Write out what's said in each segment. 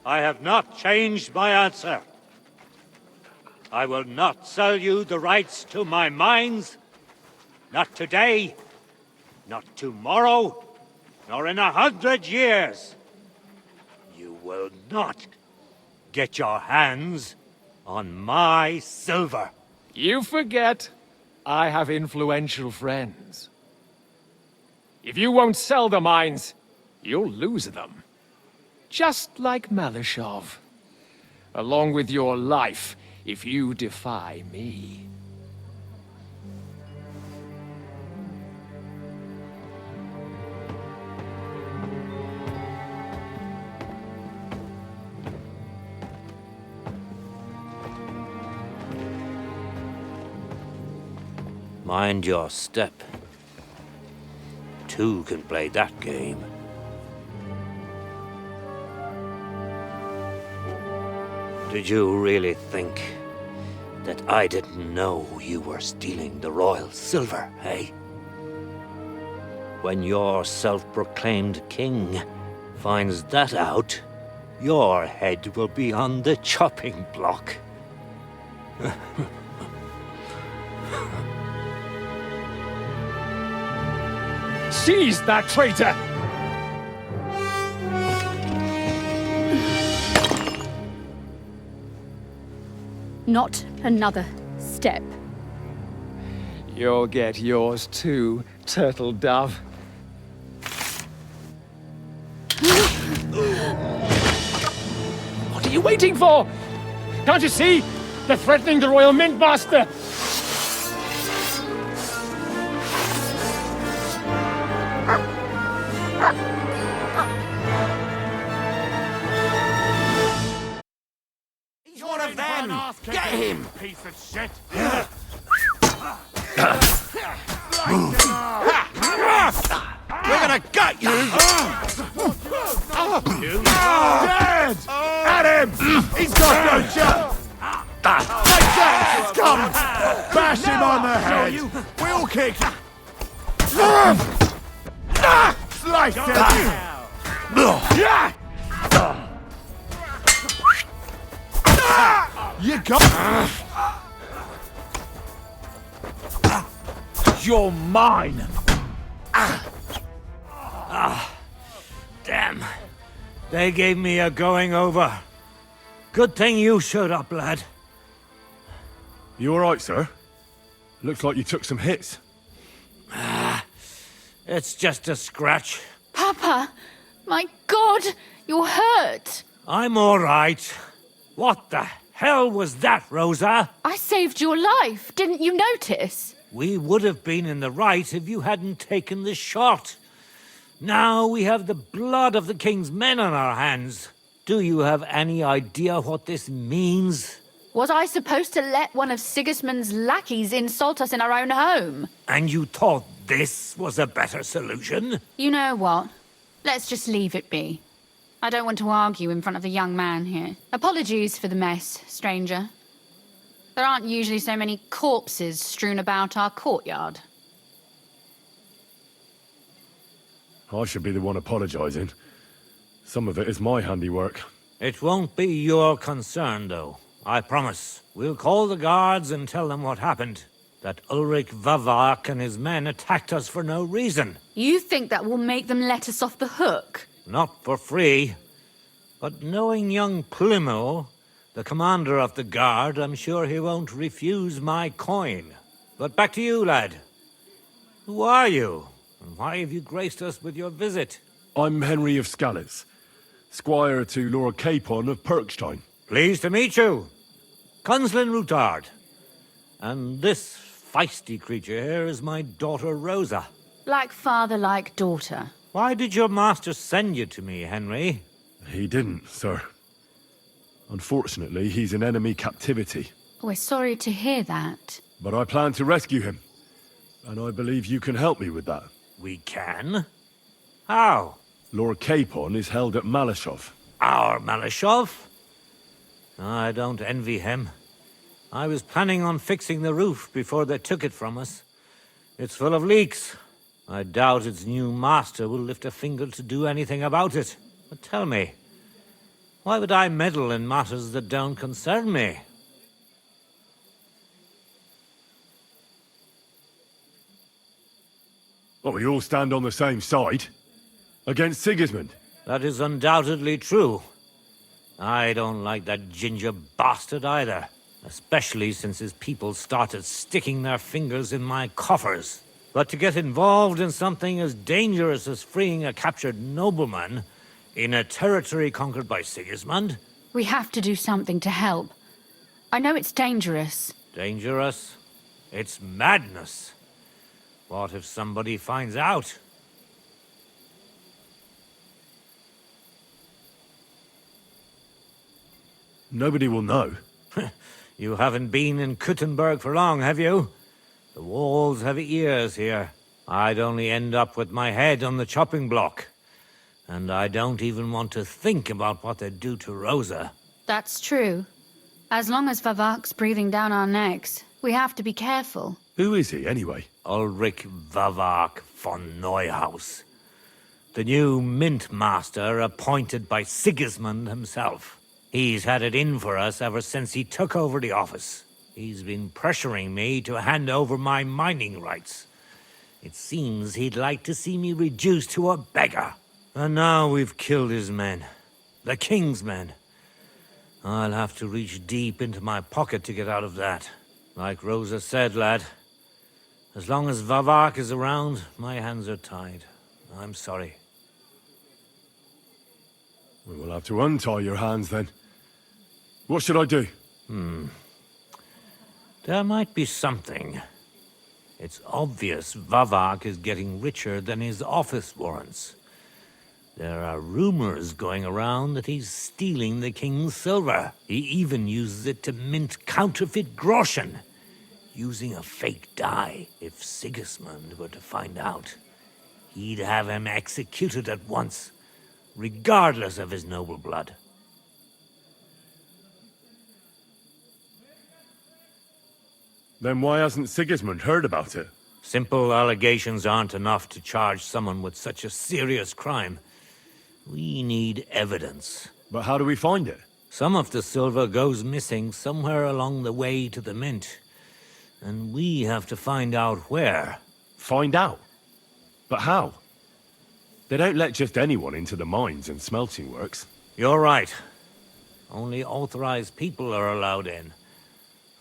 I have not changed my answer. I will not sell you the rights to my mines. Not today, not tomorrow, nor in 100 years. You will not get your hands on my silver. You forget, I have influential friends. If you won't sell the mines, you'll lose them. Just like Malishov. Along with your life, if you defy me. Mind your step. Two can play that game. Did you really think that I didn't know you were stealing the royal silver, eh? When your self-proclaimed king finds that out, your head will be on the chopping block. Seize that traitor! Not another step. You'll get yours too, turtle dove. What are you waiting for? Can't you see? They're threatening the Royal Mint Master! He's one of them! Get him! Piece of shit! We're gonna gut you! Dead! At him! He's got no chance! Take that! Come! Bash him on the head! Wheel kick! Slice him! You got... You're mine! Damn. They gave me a going over. Good thing you showed up, lad. You alright, sir? Looks like you took some hits. It's just a scratch. Papa! My God! You're hurt! I'm all right. What the hell was that, Rosa? I saved your life, didn't you notice? We would have been in the right if you hadn't taken the shot. Now we have the blood of the king's men on our hands. Do you have any idea what this means? Was I supposed to let one of Sigismund's lackeys insult us in our own home? And you thought this was a better solution? You know what? Let's just leave it be. I don't want to argue in front of the young man here. Apologies for the mess, stranger. There aren't usually so many corpses strewn about our courtyard. I should be the one apologizing. Some of it is my handiwork. It won't be your concern, though. I promise. We'll call the guards and tell them what happened. That Ulrich Vavak and his men attacked us for no reason. You think that will make them let us off the hook? Not for free. But knowing young Plimo, the commander of the guard, I'm sure he won't refuse my coin. But back to you, lad. Who are you? And why have you graced us with your visit? I'm Henry of Scales, squire to Lord Capon of Perkstein. Pleased to meet you. Conslin Routard. And this feisty creature here is my daughter Rosa. Like father, like daughter. Why did your master send you to me, Henry? He didn't, sir. Unfortunately, he's in enemy captivity. We're sorry to hear that. But I plan to rescue him. And I believe you can help me with that. We can? How? Lord Capon is held at Malishov. Our Malishov? I don't envy him. I was planning on fixing the roof before they took it from us. It's full of leaks. I doubt its new master will lift a finger to do anything about it. But tell me, Why would I meddle in matters that don't concern me? Well, we all stand on the same side. Against Sigismund. That is undoubtedly true. I don't like that ginger bastard either. Especially since his people started sticking their fingers in my coffers. But to get involved in something as dangerous as freeing a captured nobleman in a territory conquered by Sigismund? We have to do something to help. I know it's dangerous. Dangerous? It's madness. What if somebody finds out? Nobody will know. You haven't been in Kuttenberg for long, have you? The walls have ears here. I'd only end up with my head on the chopping block. And I don't even want to think about what they'd do to Rosa. That's true. As long as Vavak's breathing down our necks, we have to be careful. Who is he, anyway? Ulrich Vavak von Neuhaus. The new mint master appointed by Sigismund himself. He's had it in for us ever since he took over the office. He's been pressuring me to hand over my mining rights. It seems he'd like to see me reduced to a beggar. And now we've killed his men. The king's men. I'll have to reach deep into my pocket to get out of that. Like Rosa said, lad, as long as Vavak is around, my hands are tied. I'm sorry. We will have to untie your hands then. What should I do? There might be something. It's obvious Vavak is getting richer than his office warrants. There are rumors going around that he's stealing the king's silver. He even uses it to mint counterfeit groschen, using a fake dye. If Sigismund were to find out, he'd have him executed at once, regardless of his noble blood. Then why hasn't Sigismund heard about it? Simple allegations aren't enough to charge someone with such a serious crime. We need evidence. But how do we find it? Some of the silver goes missing somewhere along the way to the mint. And we have to find out where. Find out? But how? They don't let just anyone into the mines and smelting works. You're right. Only authorized people are allowed in.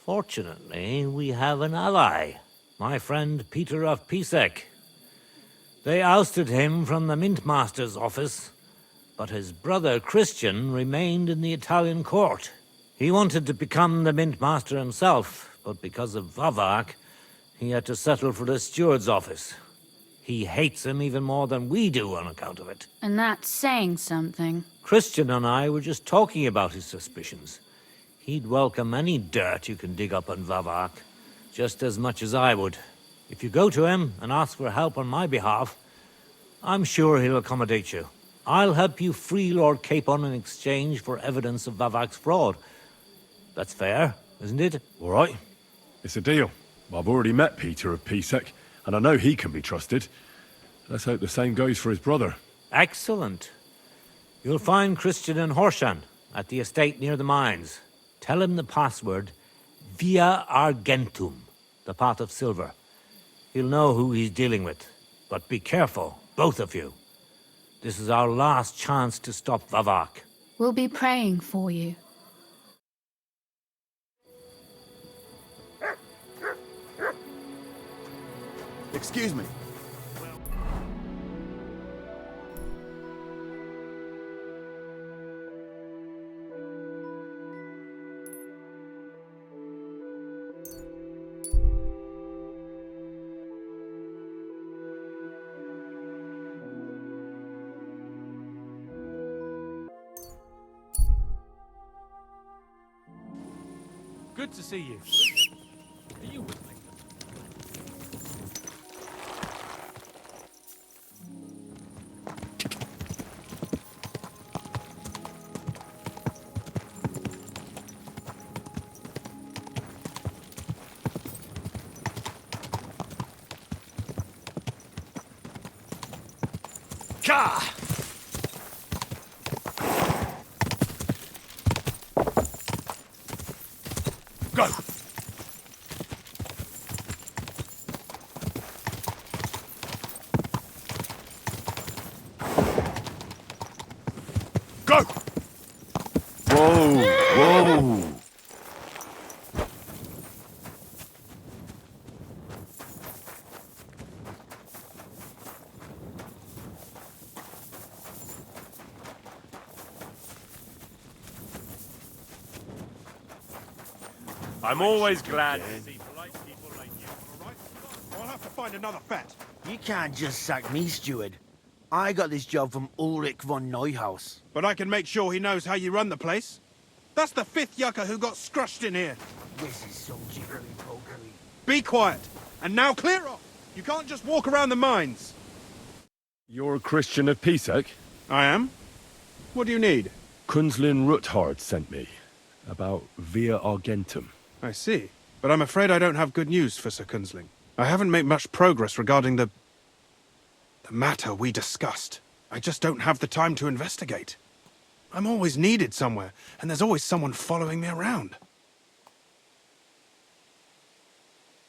Fortunately, we have an ally. My friend Peter of Pisek. They ousted him from the Mint Master's office, but his brother Christian remained in the Italian court. He wanted to become the Mint Master himself, but because of Vavak, he had to settle for the steward's office. He hates him even more than we do on account of it. And that's saying something. Christian and I were just talking about his suspicions. He'd welcome any dirt you can dig up on Vavak, just as much as I would. If you go to him and ask for help on my behalf, I'm sure he'll accommodate you. I'll help you free Lord Capon in exchange for evidence of Vavak's fraud. That's fair, isn't it? All right. It's a deal. I've already met Peter of Pisek, and I know he can be trusted. Let's hope the same goes for his brother. Excellent. You'll find Christian and Horshan at the estate near the mines. Tell him the password, via Argentum, the pot of silver. He'll know who he's dealing with. But be careful, both of you. This is our last chance to stop Vavak. We'll be praying for you. Excuse me. Good to see you. Are you with me? Go! Go! Whoa! Whoa! I'm always glad to see polite people like you. All right? I'll have to find another vet. You can't just sack me, steward. I got this job from Ulrich von Neuhaus. But I can make sure he knows how you run the place. That's the 5th yucca who got scrushed in here. This is some jiggery-pokery. Be quiet. And now clear off. You can't just walk around the mines. You're a Christian of Pisek? I am. What do you need? Kunzlin Ruthard sent me. About via Argentum. I see. But I'm afraid I don't have good news for Sir Kunzling. I haven't made much progress regarding the matter we discussed. I just don't have the time to investigate. I'm always needed somewhere, and there's always someone following me around.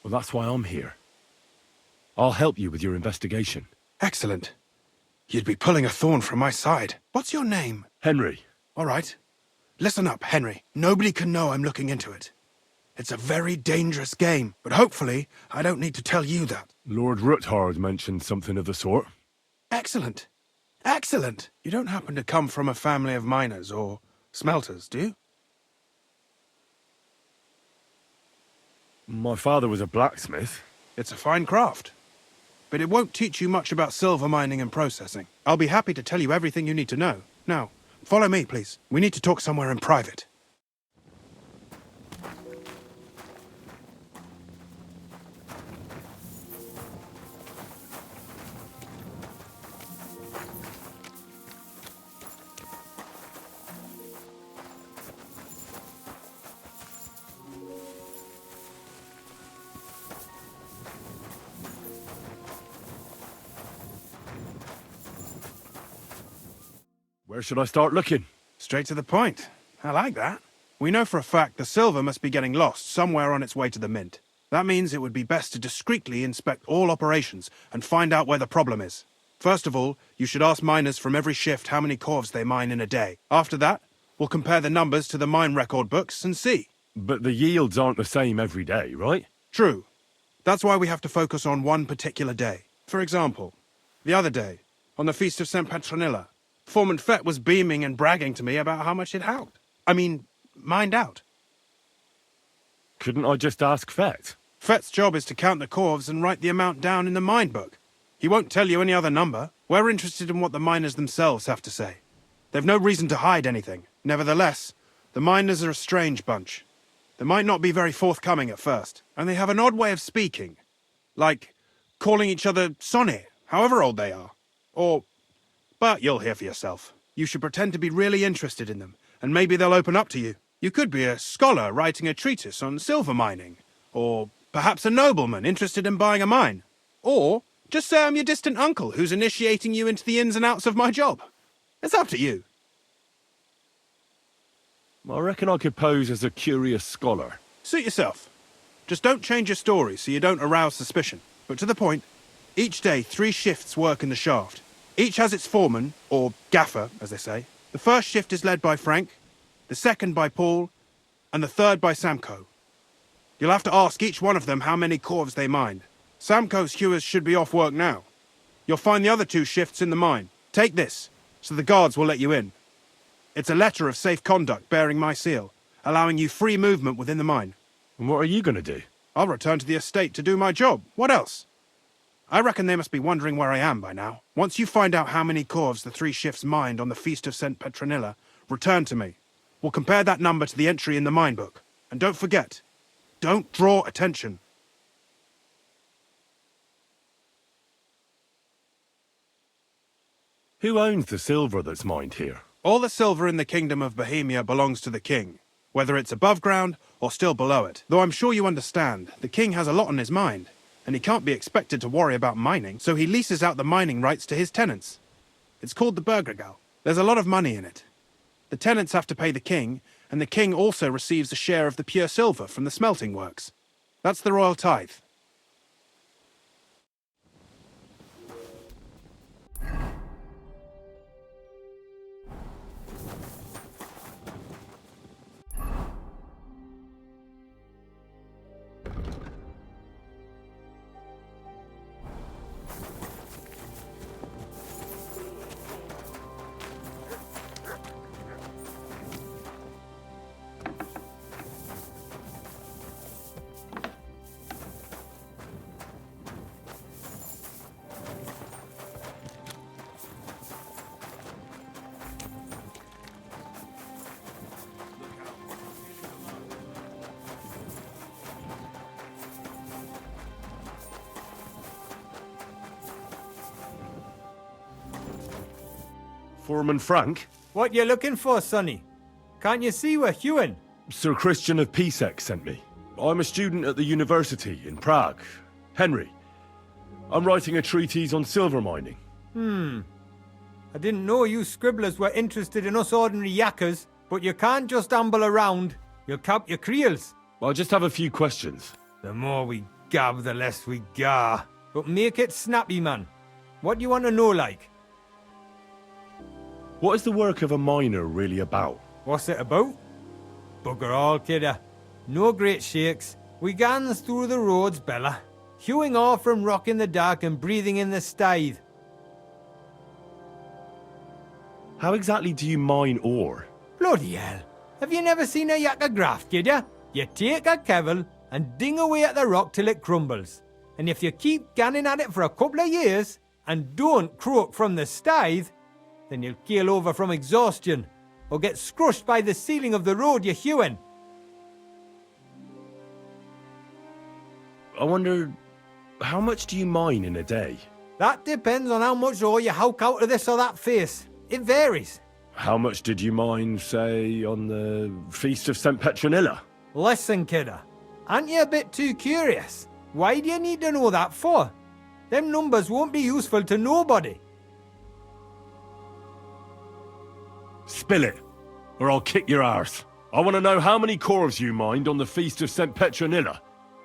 Well, that's why I'm here. I'll help you with your investigation. Excellent. You'd be pulling a thorn from my side. What's your name? Henry. All right. Listen up, Henry. Nobody can know I'm looking into it. It's a very dangerous game, but hopefully I don't need to tell you that. Lord Ruthard mentioned something of the sort. Excellent. Excellent. You don't happen to come from a family of miners or smelters, do you? My father was a blacksmith. It's a fine craft. But it won't teach you much about silver mining and processing. I'll be happy to tell you everything you need to know. Now, follow me, please. We need to talk somewhere in private. Where should I start looking? Straight to the point. I like that. We know for a fact the silver must be getting lost somewhere on its way to the mint. That means it would be best to discreetly inspect all operations and find out where the problem is. First of all, you should ask miners from every shift how many corves they mine in a day. After that, we'll compare the numbers to the mine record books and see. But the yields aren't the same every day, right? True. That's why we have to focus on one particular day. For example, the other day, on the Feast of St. Petronilla, Foreman Fett was beaming and bragging to me about how much it helped. Mined out. Couldn't I just ask Fett? Fett's job is to count the corves and write the amount down in the mine book. He won't tell you any other number. We're interested in what the miners themselves have to say. They've no reason to hide anything. Nevertheless, the miners are a strange bunch. They might not be very forthcoming at first, and they have an odd way of speaking. Like calling each other Sonny, however old they are. But you'll hear for yourself. You should pretend to be really interested in them, and maybe they'll open up to you. You could be a scholar writing a treatise on silver mining, or perhaps a nobleman interested in buying a mine. Or just say I'm your distant uncle who's initiating you into the ins and outs of my job. It's up to you. I reckon I could pose as a curious scholar. Suit yourself. Just don't change your story so you don't arouse suspicion. But to the point, each day 3 shifts work in the shaft. Each has its foreman, or gaffer, as they say. The first shift is led by Frank, the second by Paul, and the third by Samko. You'll have to ask each one of them how many corves they mined. Samko's hewers should be off work now. You'll find the other 2 shifts in the mine. Take this, so the guards will let you in. It's a letter of safe conduct bearing my seal, allowing you free movement within the mine. And what are you going to do? I'll return to the estate to do my job. What else? I reckon they must be wondering where I am by now. Once you find out how many corves the 3 shifts mined on the Feast of St. Petronilla, return to me. We'll compare that number to the entry in the mine book. And don't forget, don't draw attention. Who owns the silver that's mined here? All the silver in the Kingdom of Bohemia belongs to the king, whether it's above ground or still below it. Though I'm sure you understand, the king has a lot on his mind, and he can't be expected to worry about mining, so he leases out the mining rights to his tenants. It's called the Burgergau. There's a lot of money in it. The tenants have to pay the king, and the king also receives a share of the pure silver from the smelting works. That's the royal tithe. Foreman Frank? What you looking for, Sonny? Can't you see we're hewing? Sir Christian of Pisek sent me. I'm a student at the university in Prague. Henry. I'm writing a treatise on silver mining. I didn't know you scribblers were interested in us ordinary yakkers, but you can't just amble around. You'll cap your creels. I just have a few questions. The more we gab, the less we gar. But make it snappy, man. What do you want to know, like? What is the work of a miner really about? What's it about? Bugger all, kidder. No great shakes. We gans through the roads, Bella. Hewing off from rock in the dark and breathing in the stithe. How exactly do you mine ore? Bloody hell. Have you never seen a yakker graft, kidder? You take a kevel and ding away at the rock till it crumbles. And if you keep ganning at it for a couple of years and don't croak from the stithe, then you'll keel over from exhaustion or get scrushed by the ceiling of the road you're hewing. I wonder, how much do you mine in a day? That depends on how much ore you howk out of this or that face. It varies. How much did you mine, say, on the Feast of St. Petronilla? Listen, kidder. Aren't you a bit too curious? Why do you need to know that for? Them numbers won't be useful to nobody. Spill it, or I'll kick your arse. I want to know how many corves you mined on the Feast of St. Petronilla.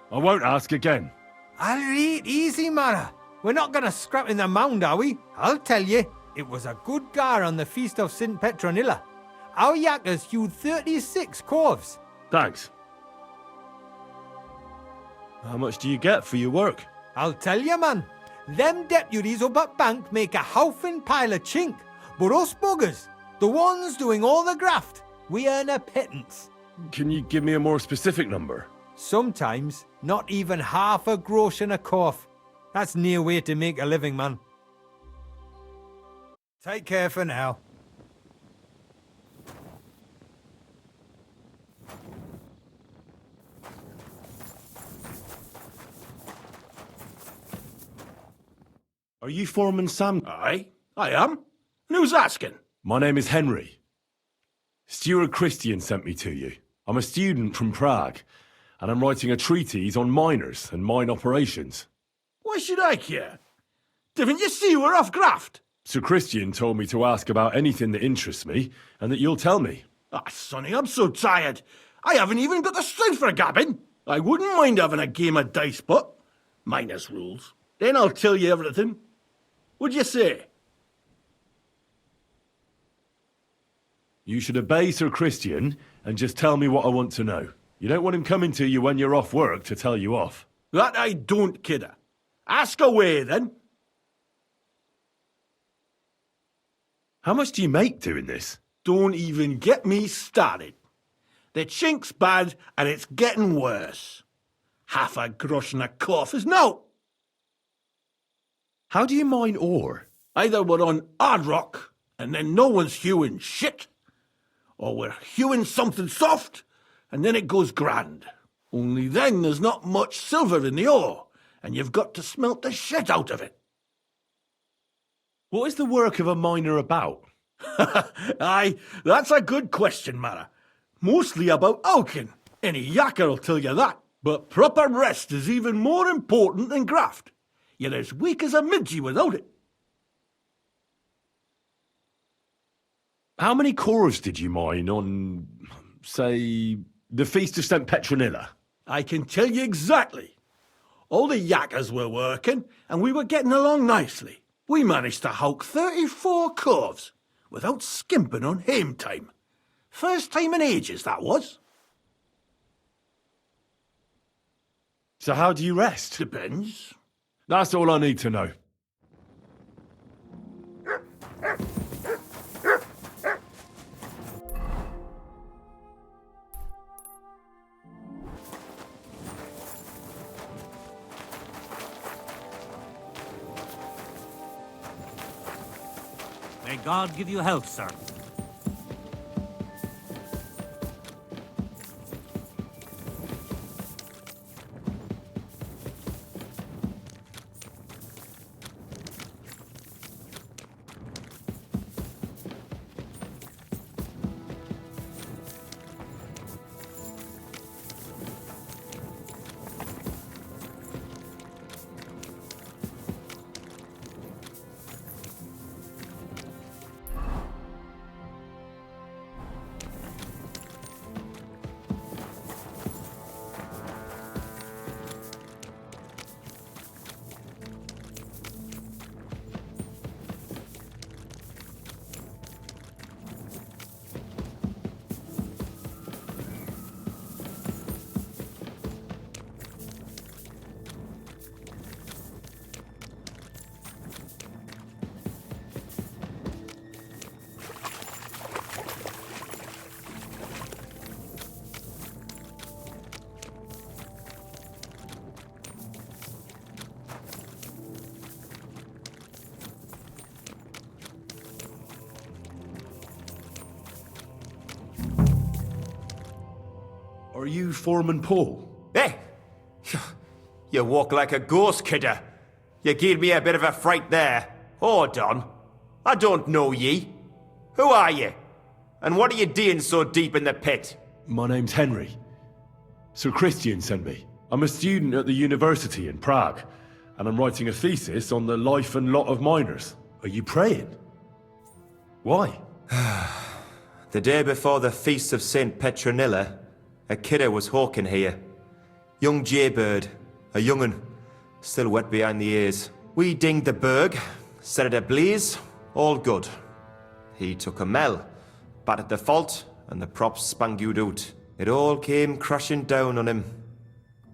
I won't ask again. I'll read easy, Mara. We're not going to scrap in the mound, are we? I'll tell you, it was a good gar on the Feast of St. Petronilla. Our yakkers hewed 36 corves. Thanks. How much do you get for your work? I'll tell you, man. Them deputies up at bank make a howfing pile of chink. But us buggers, the ones doing all the graft, we earn a pittance. Can you give me a more specific number? Sometimes, not even half a grosh in a corf. That's near way to make a living, man. Take care for now. Are you Foreman Sam? Aye, I am. And who's asking? My name is Henry. Steward Christian sent me to you. I'm a student from Prague, and I'm writing a treatise on miners and mine operations. Why should I care? Didn't you see we're off graft? Sir Christian told me to ask about anything that interests me, and that you'll tell me. Ah, Sonny, I'm so tired. I haven't even got the strength for gabbing. I wouldn't mind having a game of dice, but minus rules. Then I'll tell you everything. What'd you say? You should obey Sir Christian and just tell me what I want to know. You don't want him coming to you when you're off work to tell you off. That I don't, kidder. Ask away, then. How much do you make doing this? Don't even get me started. The chink's bad, and it's getting worse. Half a grosh and a cough is no. How do you mine ore? Either we're on hard rock, and then no one's hewing shit, or we're hewing something soft, and then it goes grand. Only then there's not much silver in the ore, and you've got to smelt the shit out of it. What is the work of a miner about? Aye, that's a good question, Mara. Mostly about oaking. Any yakker'll tell you that. But proper rest is even more important than graft. You're as weak as a midgie without it. How many corves did you mine on say, the Feast of St. Petronilla? I can tell you exactly. All the yakkers were working, and we were getting along nicely. We managed to howk 34 coves without skimping on hame time. First time in ages, that was. So how do you rest? Depends. That's all I need to know. May God give you health, sir. Are you Foreman Paul? Hey! You walk like a ghost, kidder. You gave me a bit of a fright there. Hold on. I don't know ye. Who are you? And what are you doing so deep in the pit? My name's Henry. Sir Christian sent me. I'm a student at the university in Prague, and I'm writing a thesis on the life and lot of miners. Are you praying? Why? The day before the feast of St. Petronilla, a kidder was hawking here. Young jaybird, a young'un, still wet behind the ears. We dinged the berg, set it ablaze, all good. He took a mell, battered the fault, and the props spangued out. It all came crashing down on him.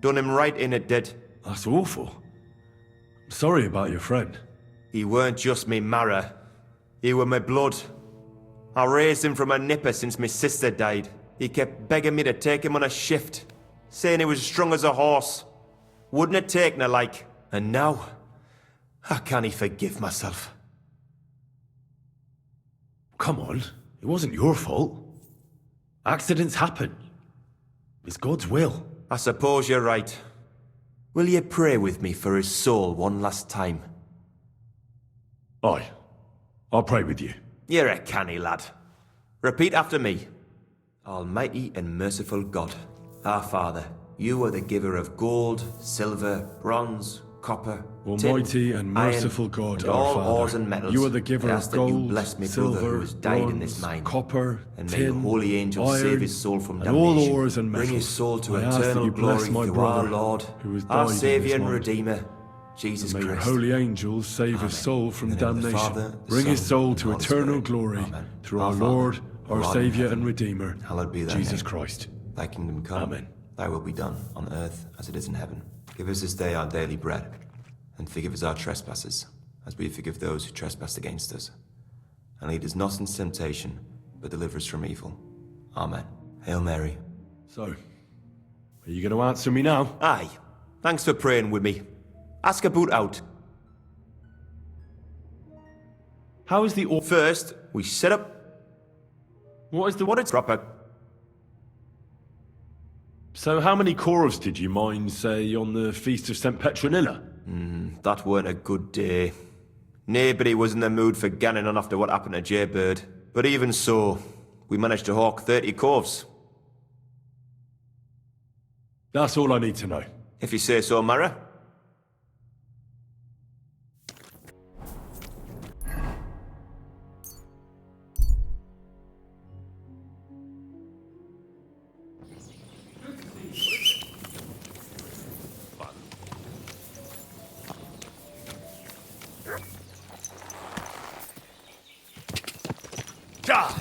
Done him right in, it did. That's awful. I'm sorry about your friend. He weren't just me marrow. He were my blood. I raised him from a nipper since my sister died. He kept begging me to take him on a shift, saying he was strong as a horse. Wouldn't it take no like. And now, I can't forgive myself. Come on, it wasn't your fault. Accidents happen. It's God's will. I suppose you're right. Will you pray with me for his soul one last time? Aye. I'll pray with you. You're a canny lad. Repeat after me. Almighty and merciful God, our Father, you are the giver of gold, silver, bronze, copper, Almighty tin, and merciful iron, God, and our all Father, ores and metals. you are the giver I of ask that you gold, bless me brother silver, who has died in this bronze, mine. copper, And may tin, your holy angels iron, save his soul from and damnation. all ores and metals. Bring his soul to I ask that eternal you bless glory my through brother our Lord, who has our died in Saviour this and mine. Redeemer, Jesus May your Christ. holy angels save Amen. his soul from In the name of the damnation. Father, the Bring his Son, soul and to the Holy eternal Spirit. glory Amen. through Our our Father, Lord, who our art in Saviour heaven, and Redeemer, hallowed be thy Jesus name. Christ. Thy kingdom come, Amen. thy will be done, on earth as it is in heaven. Give us this day our daily bread, and forgive us our trespasses, as we forgive those who trespass against us. And lead us not into temptation, but deliver us from evil. Amen. Hail Mary. So, are you going to answer me now? Aye. Thanks for praying with me. Ask a boot out. How is the First, we set up What is the what it's proper. So how many corves did you mine, say, on the Feast of St. Petronilla? That weren't a good day. Nobody was in the mood for ganning on after what happened to Jaybird. But even so, we managed to hawk 30 corves. That's all I need to know. If you say so, Mara. Die!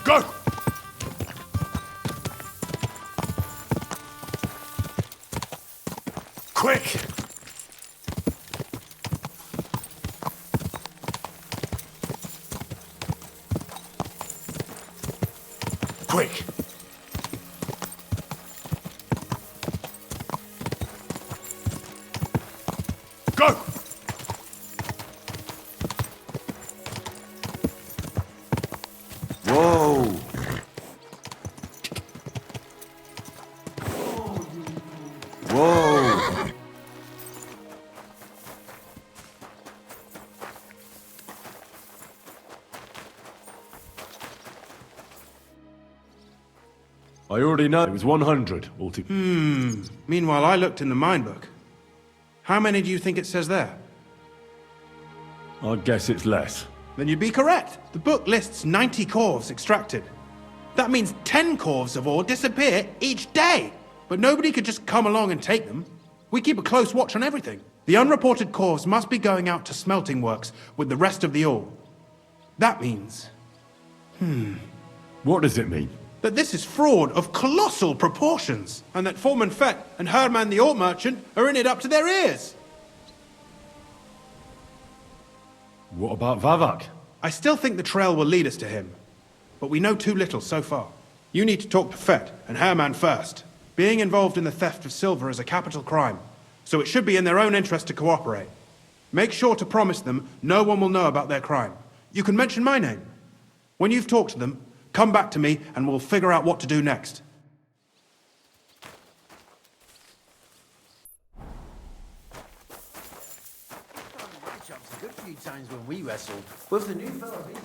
Go! Quick! Quick! Go! Whoa! Whoa! I already know it was 100 altogether. Meanwhile, I looked in the mine book. How many do you think it says there? I guess it's less. Then you'd be correct. The book lists 90 corves extracted. That means 10 corves of ore disappear each day. But nobody could just come along and take them. We keep a close watch on everything. The unreported corves must be going out to smelting works with the rest of the ore. That means What does it mean? that this is fraud of colossal proportions, and that Foreman Fett and Herman the ore merchant are in it up to their ears. What about Vavak? I still think the trail will lead us to him, but we know too little so far. You need to talk to Fett and Herman first. Being involved in the theft of silver is a capital crime, so it should be in their own interest to cooperate. Make sure to promise them no one will know about their crime. You can mention my name. When you've talked to them, come back to me and we'll figure out what to do next. A good few times when we wrestled with the new fellow here.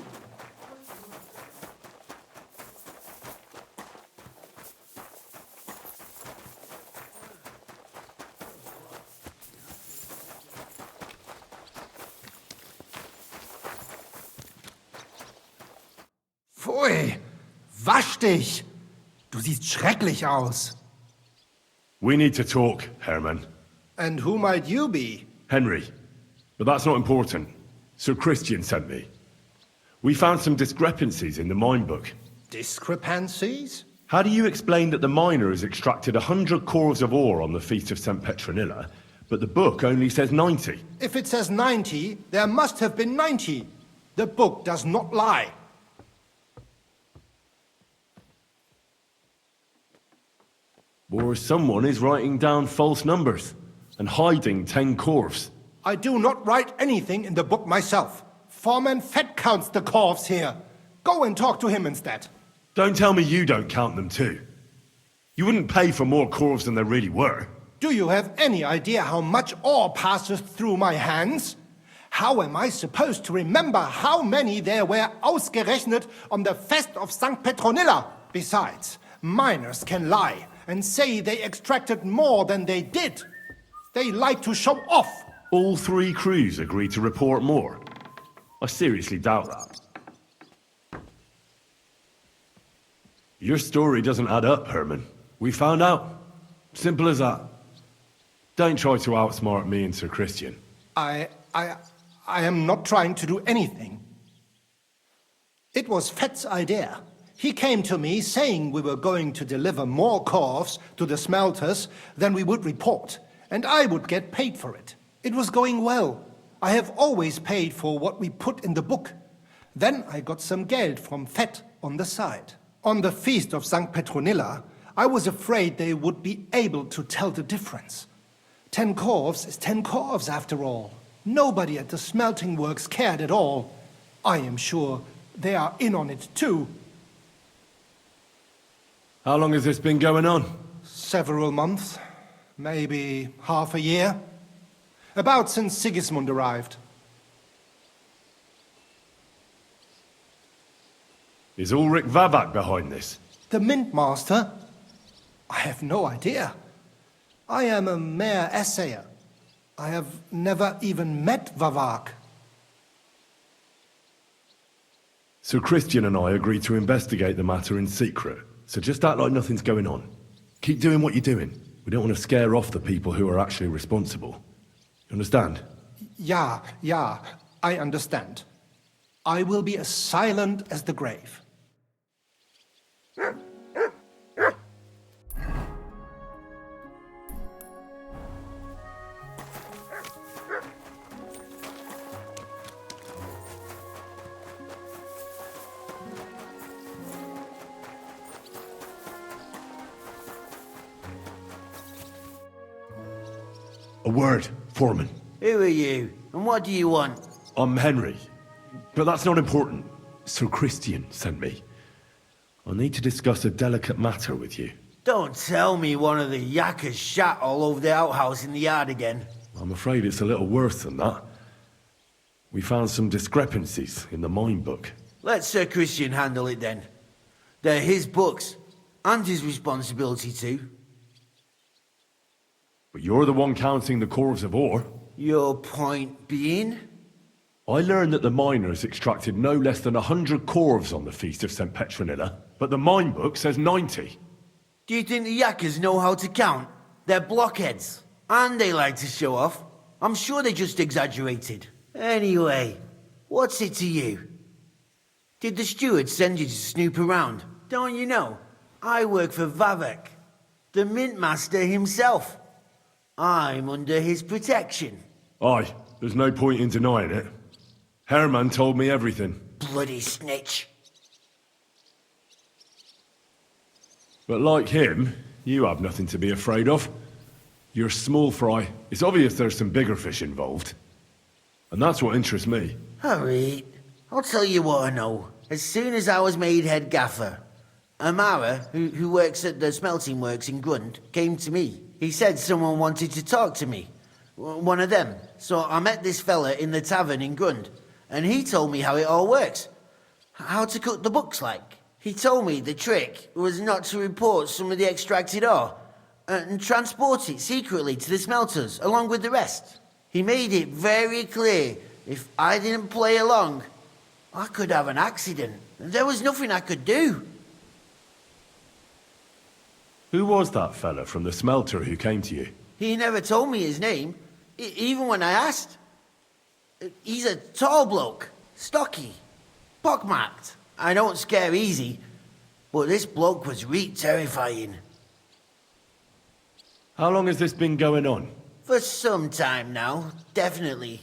Pfui! Wasch dich! Du siehst schrecklich aus. We need to talk, Herman. And who might you be? Henry. But that's not important. Sir Christian sent me. We found some discrepancies in the mine book. Discrepancies? How do you explain that the miner has extracted 100 corves of ore on the Feast of St. Petronilla, but the book only says 90? If it says 90, there must have been 90. The book does not lie. Or someone is writing down false numbers and hiding 10 corves. I do not write anything in the book myself. Foreman Fett counts the corves here. Go and talk to him instead. Don't tell me you don't count them too. You wouldn't pay for more corves than there really were. Do you have any idea how much ore passes through my hands? How am I supposed to remember how many there were ausgerechnet on the Fest of St. Petronilla? Besides, miners can lie and say they extracted more than they did. They like to show off. All 3 crews agreed to report more. I seriously doubt that. Your story doesn't add up, Herman. We found out. Simple as that. Don't try to outsmart me and Sir Christian. I am not trying to do anything. It was Fett's idea. He came to me saying we were going to deliver more corves to the smelters than we would report, and I would get paid for it. It was going well. I have always paid for what we put in the book. Then I got some geld from Fett on the side. On the Feast of St. Petronilla, I was afraid they would be able to tell the difference. 10 corves is 10 corves after all. Nobody at the smelting works cared at all. I am sure they are in on it too. How long has this been going on? Several months, maybe half a year. About since Sigismund arrived. Is Ulrich Vavak behind this? The Mint Master? I have no idea. I am a mere assayer. I have never even met Vavak. Sir Christian and I agreed to investigate the matter in secret, so just act like nothing's going on. Keep doing what you're doing. We don't want to scare off the people who are actually responsible. You understand? Yeah, I understand. I will be as silent as the grave. A word, Foreman. Who are you? And what do you want? I'm Henry. But that's not important. Sir Christian sent me. I need to discuss a delicate matter with you. Don't tell me one of the yakkers shat all over the outhouse in the yard again. I'm afraid it's a little worse than that. We found some discrepancies in the mine book. Let Sir Christian handle it then. They're his books, and his responsibility too. But you're the one counting the corves of ore. Your point being? I learned that the miners extracted no less than 100 corves on the Feast of St. Petronilla, but the mine book says 90. Do you think the yakkers know how to count? They're blockheads. And they like to show off. I'm sure they just exaggerated. Anyway, what's it to you? Did the steward send you to snoop around? Don't you know? I work for Vavak, the mint master himself. I'm under his protection. Aye, there's no point in denying it. Herman told me everything. Bloody snitch. But like him, you have nothing to be afraid of. You're small fry. It's obvious there's some bigger fish involved. And that's what interests me. Alright, I'll tell you what I know. As soon as I was made head gaffer, Amara, who works at the smelting works in Grund, came to me. He said someone wanted to talk to me. One of them. So I met this fella in the tavern in Grund, and he told me how it all works. How to cut the books like. He told me the trick was not to report some of the extracted ore, and transport it secretly to the smelters, along with the rest. He made it very clear, if I didn't play along, I could have an accident. There was nothing I could do. Who was that fella from the smelter who came to you? He never told me his name, even when I asked. He's a tall bloke, stocky, pockmarked. I don't scare easy, but this bloke was terrifying. How long has this been going on? For some time now, definitely.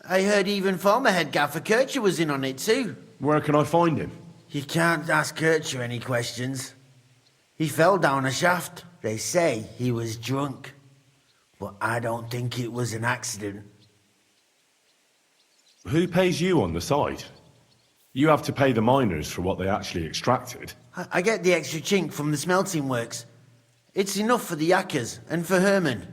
I heard even former head gaffer Kircher was in on it too. Where can I find him? You can't ask Kircher any questions. He fell down a shaft. They say he was drunk. But I don't think it was an accident. Who pays you on the side? You have to pay the miners for what they actually extracted. I get the extra chink from the smelting works. It's enough for the yakkers and for Herman.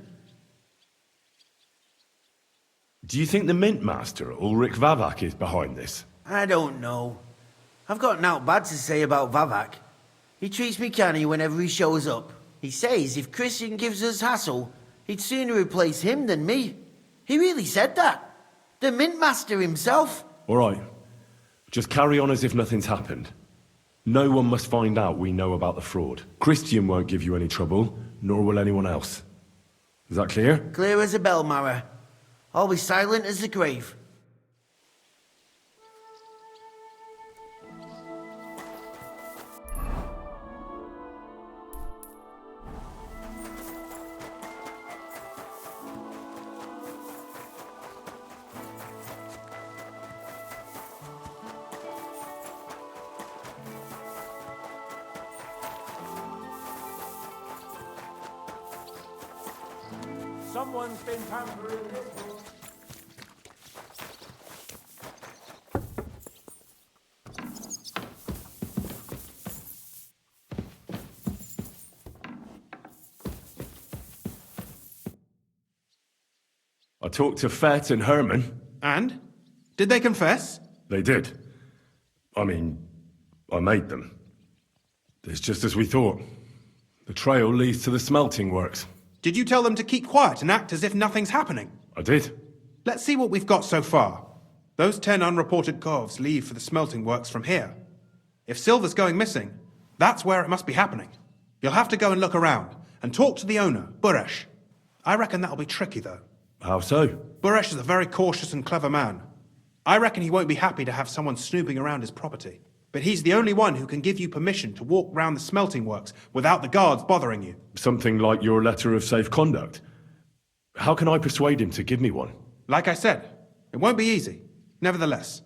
Do you think the mint master, Ulrich Vavak, is behind this? I don't know. I've got naught bad to say about Vavak. He treats me canny whenever he shows up. He says if Christian gives us hassle, he'd sooner replace him than me. He really said that. The mint master himself. All right. Just carry on as if nothing's happened. No one must find out we know about the fraud. Christian won't give you any trouble, nor will anyone else. Is that clear? Clear as a bell, Mara. I'll be silent as the grave. Someone's been tampering this book. I talked to Fett and Herman. And? Did they confess? They did. I mean, I made them. It's just as we thought. The trail leads to the smelting works. Did you tell them to keep quiet and act as if nothing's happening? I did. Let's see what we've got so far. Those 10 unreported corves leave for the smelting works from here. If silver's going missing, that's where it must be happening. You'll have to go and look around, and talk to the owner, Buresh. I reckon that'll be tricky, though. How so? Buresh is a very cautious and clever man. I reckon he won't be happy to have someone snooping around his property. But he's the only one who can give you permission to walk round the smelting works without the guards bothering you. Something like your letter of safe conduct. How can I persuade him to give me one? Like I said, it won't be easy. Nevertheless,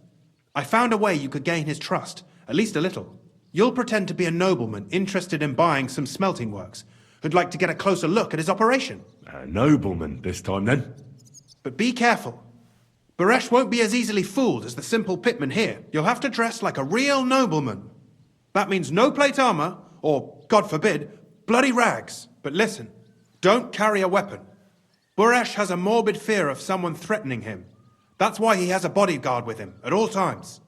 I found a way you could gain his trust, at least a little. You'll pretend to be a nobleman interested in buying some smelting works, who'd like to get a closer look at his operation. A nobleman this time, then? But be careful. Buresh won't be as easily fooled as the simple pitman here. You'll have to dress like a real nobleman. That means no plate armor, or, God forbid, bloody rags. But listen, don't carry a weapon. Buresh has a morbid fear of someone threatening him. That's why he has a bodyguard with him at all times.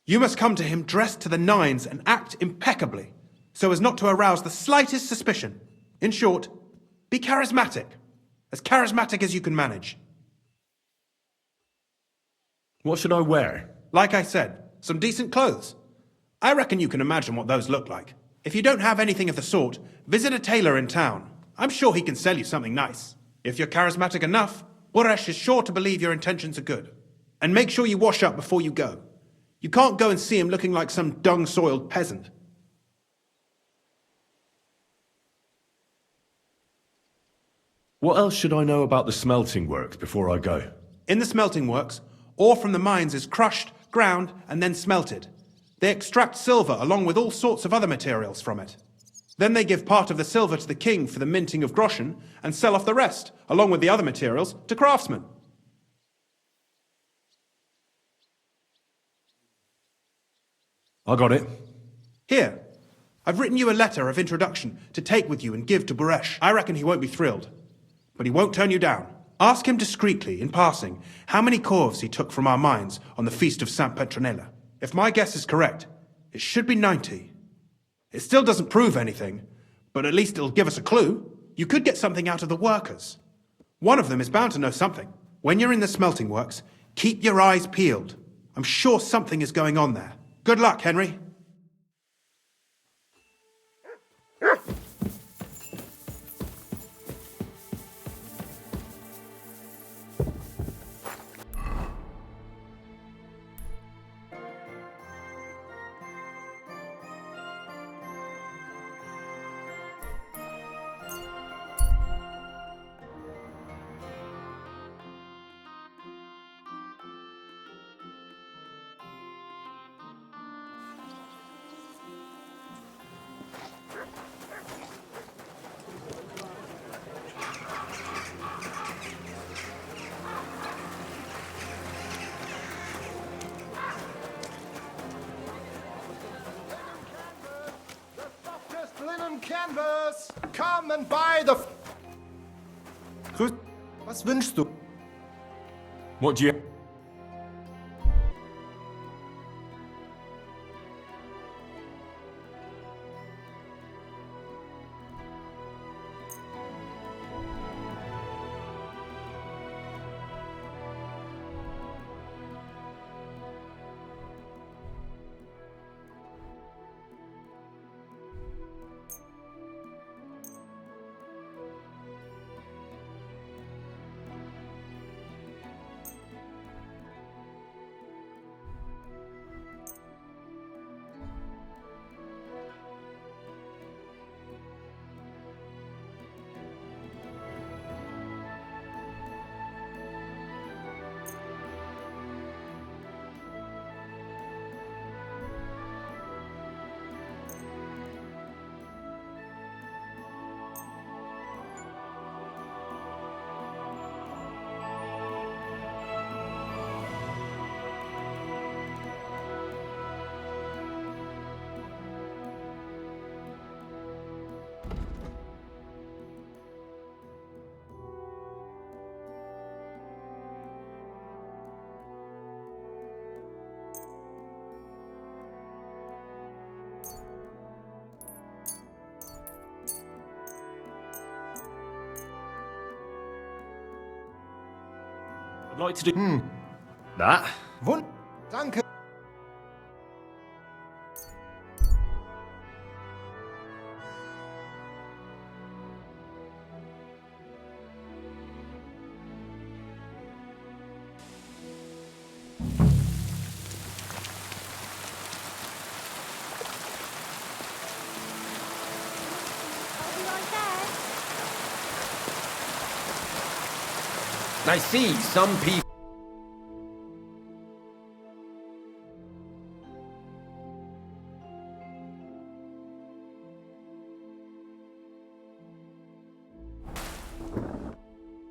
You must come to him dressed to the nines and act impeccably, so as not to arouse the slightest suspicion. In short, be charismatic as you can manage. What should I wear? Like I said, some decent clothes. I reckon you can imagine what those look like. If you don't have anything of the sort, visit a tailor in town. I'm sure he can sell you something nice. If you're charismatic enough, Buresh is sure to believe your intentions are good. And make sure you wash up before you go. You can't go and see him looking like some dung-soiled peasant. What else should I know about the smelting works before I go? In the smelting works, ore from the mines is crushed, ground, and then smelted. They extract silver along with all sorts of other materials from it. Then they give part of the silver to the king for the minting of groschen and sell off the rest, along with the other materials, to craftsmen. I got it. Here, I've written you a letter of introduction to take with you and give to Buresh. I reckon he won't be thrilled, but he won't turn you down. Ask him discreetly, in passing, how many corves he took from our mines on the feast of Saint Petronella. If my guess is correct, it should be 90. It still doesn't prove anything, but at least it'll give us a clue. You could get something out of the workers. One of them is bound to know something. When you're in the smelting works, keep your eyes peeled. I'm sure something is going on there. Good luck, Henry. Linen canvas! Come and buy the... Was wünschst du? What do you... I'd like to do... That? Danke. I see some people...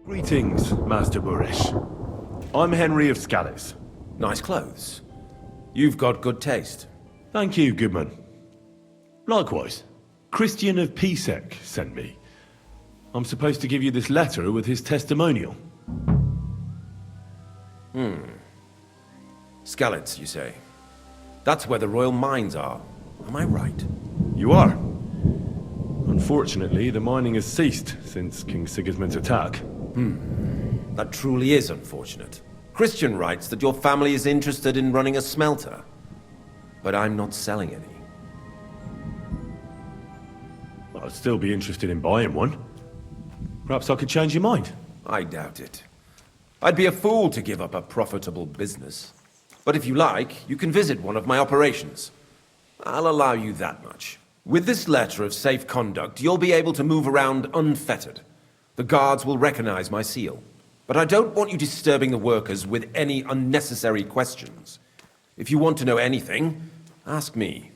Greetings, Master Buresh. I'm Henry of Scallis. Nice clothes. You've got good taste. Thank you, Goodman. Likewise, Christian of Pisek sent me. I'm supposed to give you this letter with his testimonial. Skalitz, you say? That's where the royal mines are. Am I right? You are. Unfortunately, the mining has ceased since King Sigismund's attack. That truly is unfortunate. Christian writes that your family is interested in running a smelter. But I'm not selling any. Well, I'd still be interested in buying one. Perhaps I could change your mind. I doubt it. I'd be a fool to give up a profitable business. But if you like, you can visit one of my operations. I'll allow you that much. With this letter of safe conduct, you'll be able to move around unfettered. The guards will recognize my seal. But I don't want you disturbing the workers with any unnecessary questions. If you want to know anything, ask me.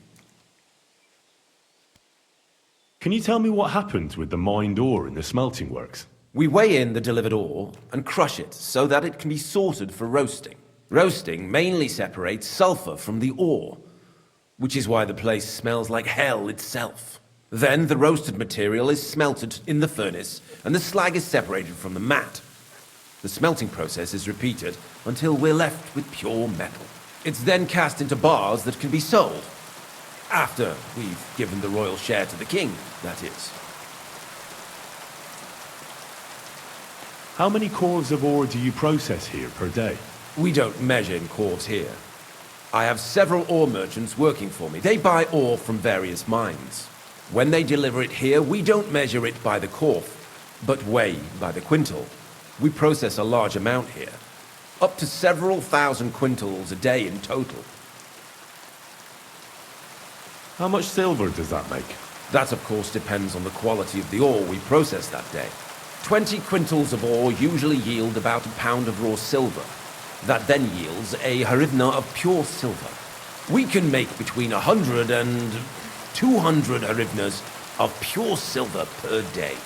Can you tell me what happened with the mined ore in the smelting works? We weigh in the delivered ore and crush it so that it can be sorted for roasting. Roasting mainly separates sulfur from the ore, which is why the place smells like hell itself. Then the roasted material is smelted in the furnace and the slag is separated from the matte. The smelting process is repeated until we're left with pure metal. It's then cast into bars that can be sold. After we've given the royal share to the king, that is. How many cores of ore do you process here per day? We don't measure in cores here. I have several ore merchants working for me. They buy ore from various mines. When they deliver it here, we don't measure it by the core, but weigh by the quintal. We process a large amount here. Up to several thousand quintals a day in total. How much silver does that make? That, of course, depends on the quality of the ore we process that day. 20 quintals of ore usually yield about a pound of raw silver. That then yields a hryvnia of pure silver. We can make between 100 and 200 hryvnias of pure silver per day.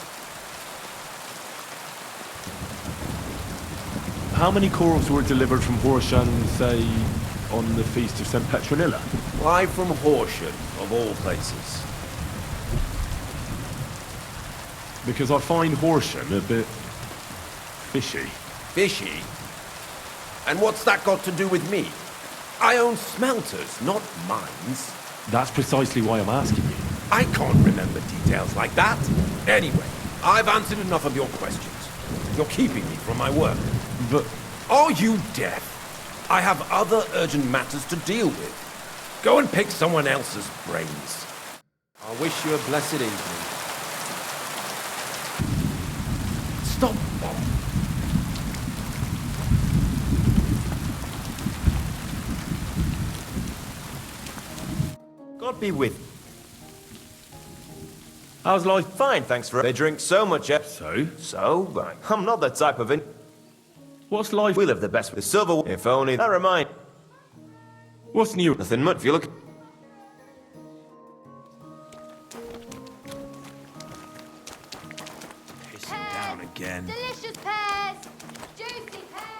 How many cores were delivered from Horshan, say, on the Feast of St. Petronilla? Live from Horsham, of all places. Because I find Horsham a bit fishy. Fishy? And what's that got to do with me? I own smelters, not mines. That's precisely why I'm asking you. I can't remember details like that. Anyway, I've answered enough of your questions. You're keeping me from my work. But... Are you deaf? I have other urgent matters to deal with. Go and pick someone else's brains. I wish you a blessed evening. Stop, Bob. God be with you. How's life? Fine, thanks for... They drink so much... So? I'm not that type of... What's life? We live the best with silver, if only... Never mind. What's new? Nothing much, if you look... Pissing down again. Delicious pears! Juicy pears!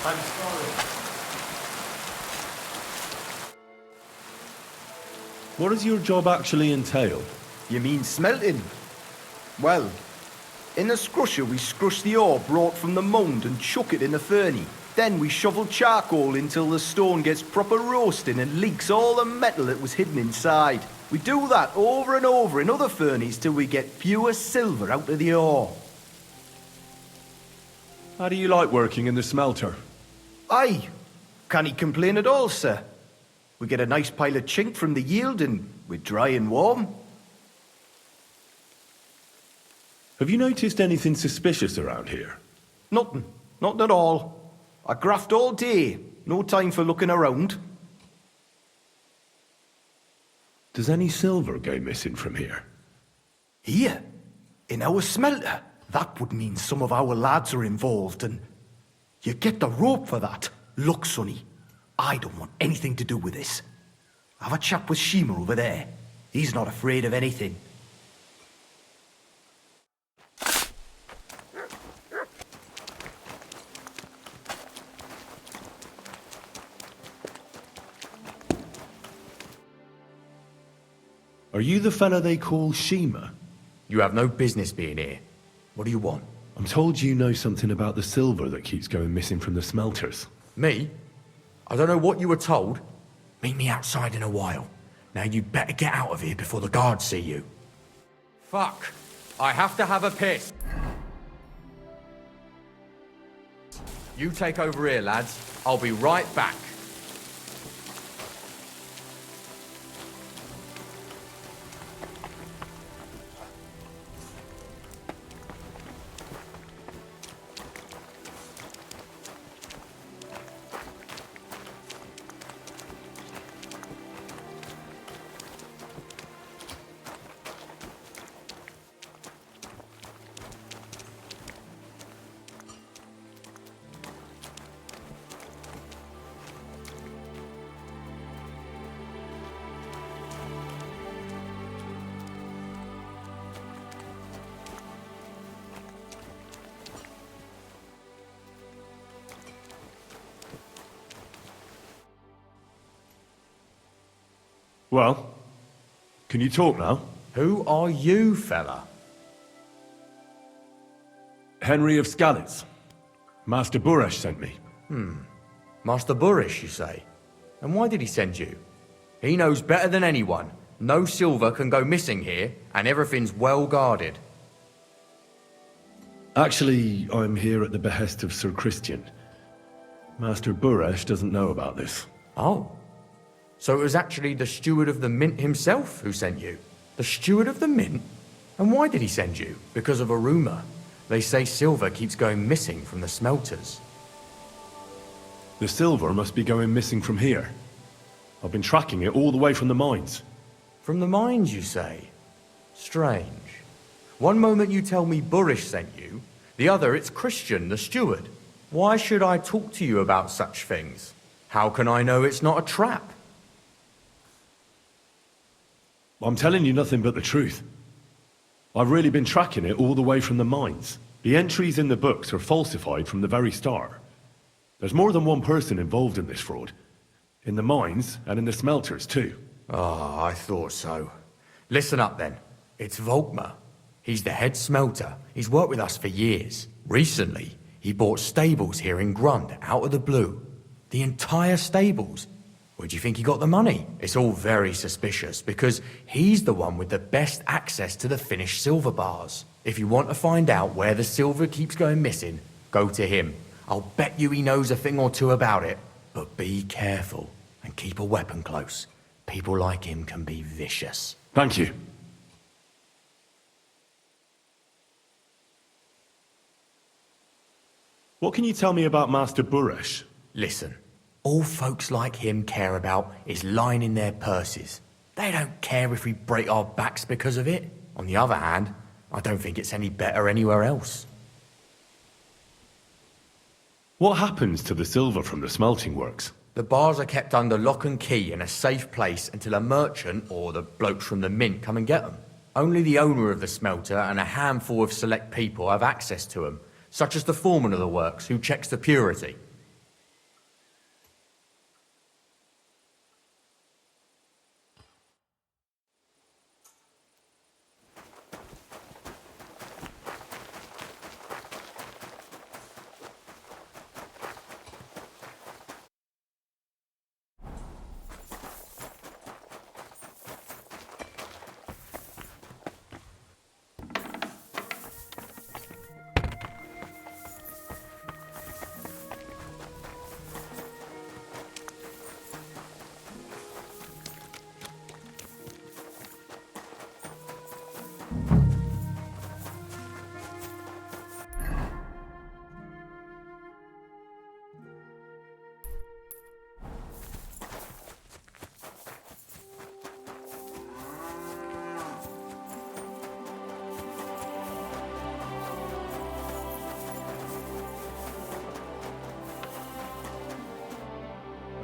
I'm sorry. What does your job actually entail? You mean smelting? Well, in the scrusher we scrush the ore brought from the mound and chuck it in the furnace. Then we shovel charcoal until the stone gets proper roasting and leaks all the metal that was hidden inside. We do that over and over in other furnaces till we get pure silver out of the ore. How do you like working in the smelter? Aye. Can't he complain at all, sir? We get a nice pile of chink from the yield and we're dry and warm. Have you noticed anything suspicious around here? Nothing. Nothing at all. I graft all day. No time for looking around. Does any silver go missing from here? Here? In our smelter? That would mean some of our lads are involved and... You get the rope for that. Look, Sonny, I don't want anything to do with this. Have a chat with Shima over there. He's not afraid of anything. Are you the fella they call Shima? You have no business being here. What do you want? I'm told you know something about the silver that keeps going missing from the smelters. Me? I don't know what you were told. Meet me outside in a while. Now you'd better get out of here before the guards see you. Fuck. I have to have a piss. You take over here, lads. I'll be right back. Well, can you talk now? Who are you, fella? Henry of Skalitz. Master Buresh sent me. Master Buresh, you say? And why did he send you? He knows better than anyone. No silver can go missing here, and everything's well guarded. Actually, I'm here at the behest of Sir Christian. Master Buresh doesn't know about this. Oh. So it was actually the steward of the mint himself who sent you? The steward of the mint? And why did he send you? Because of a rumor. They say silver keeps going missing from the smelters. The silver must be going missing from here. I've been tracking it all the way from the mines. From the mines, you say? Strange. One moment you tell me Buresh sent you, the other it's Christian, the steward. Why should I talk to you about such things? How can I know it's not a trap? I'm telling you nothing but the truth. I've really been tracking it all the way from the mines. The entries in the books are falsified from the very start. There's more than one person involved in this fraud. In the mines and in the smelters too. Oh, I thought so. Listen up then. It's Volkmar. He's the head smelter. He's worked with us for years. Recently, he bought stables here in Grund out of the blue. The entire stables. Where do you think he got the money? It's all very suspicious because he's the one with the best access to the finished silver bars. If you want to find out where the silver keeps going missing, go to him. I'll bet you he knows a thing or two about it. But be careful and keep a weapon close. People like him can be vicious. Thank you. What can you tell me about Master Buresh? Listen. All folks like him care about is lining their purses. They don't care if we break our backs because of it. On the other hand, I don't think it's any better anywhere else. What happens to the silver from the smelting works? The bars are kept under lock and key in a safe place until a merchant or the blokes from the mint come and get them. Only the owner of the smelter and a handful of select people have access to them, such as the foreman of the works who checks the purity.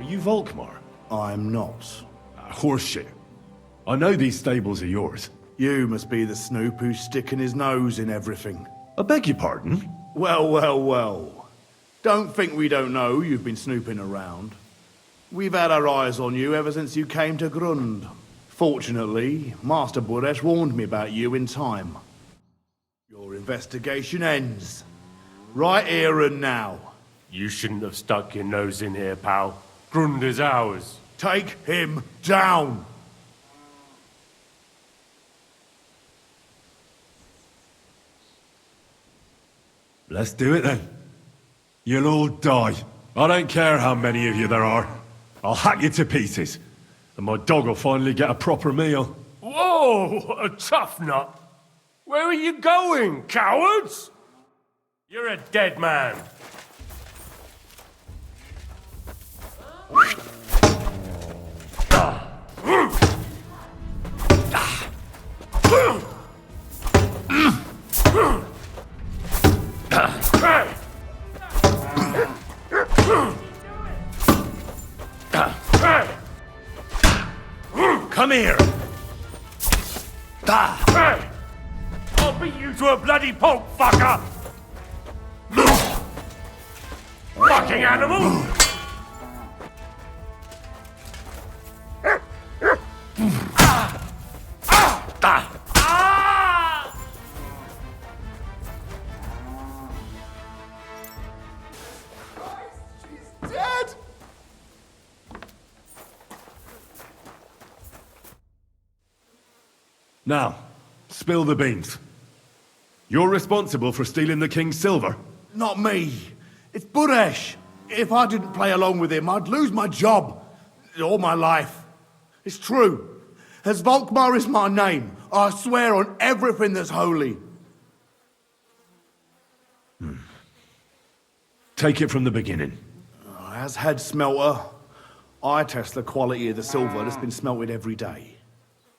Are you Volkmar? I'm not. Horseshit. I know these stables are yours. You must be the snoop who's sticking his nose in everything. I beg your pardon? Well, well, well. Don't think we don't know you've been snooping around. We've had our eyes on you ever since you came to Grund. Fortunately, Master Buresh warned me about you in time. Your investigation ends. Right here and now. You shouldn't have stuck your nose in here, pal. Grund is ours. Take him down! Let's do it then. You'll all die. I don't care how many of you there are. I'll hack you to pieces. And my dog will finally get a proper meal. Whoa, a tough nut. Where are you going, cowards? You're a dead man. Come here! I'll beat you to a bloody pulp, fucker! Fucking animal! Now, spill the beans. You're responsible for stealing the king's silver? Not me. It's Buresh. If I didn't play along with him, I'd lose my job. All my life. It's true. As Volkmar is my name, I swear on everything that's holy. Take it from the beginning. As head smelter, I test the quality of the silver that's been smelted every day.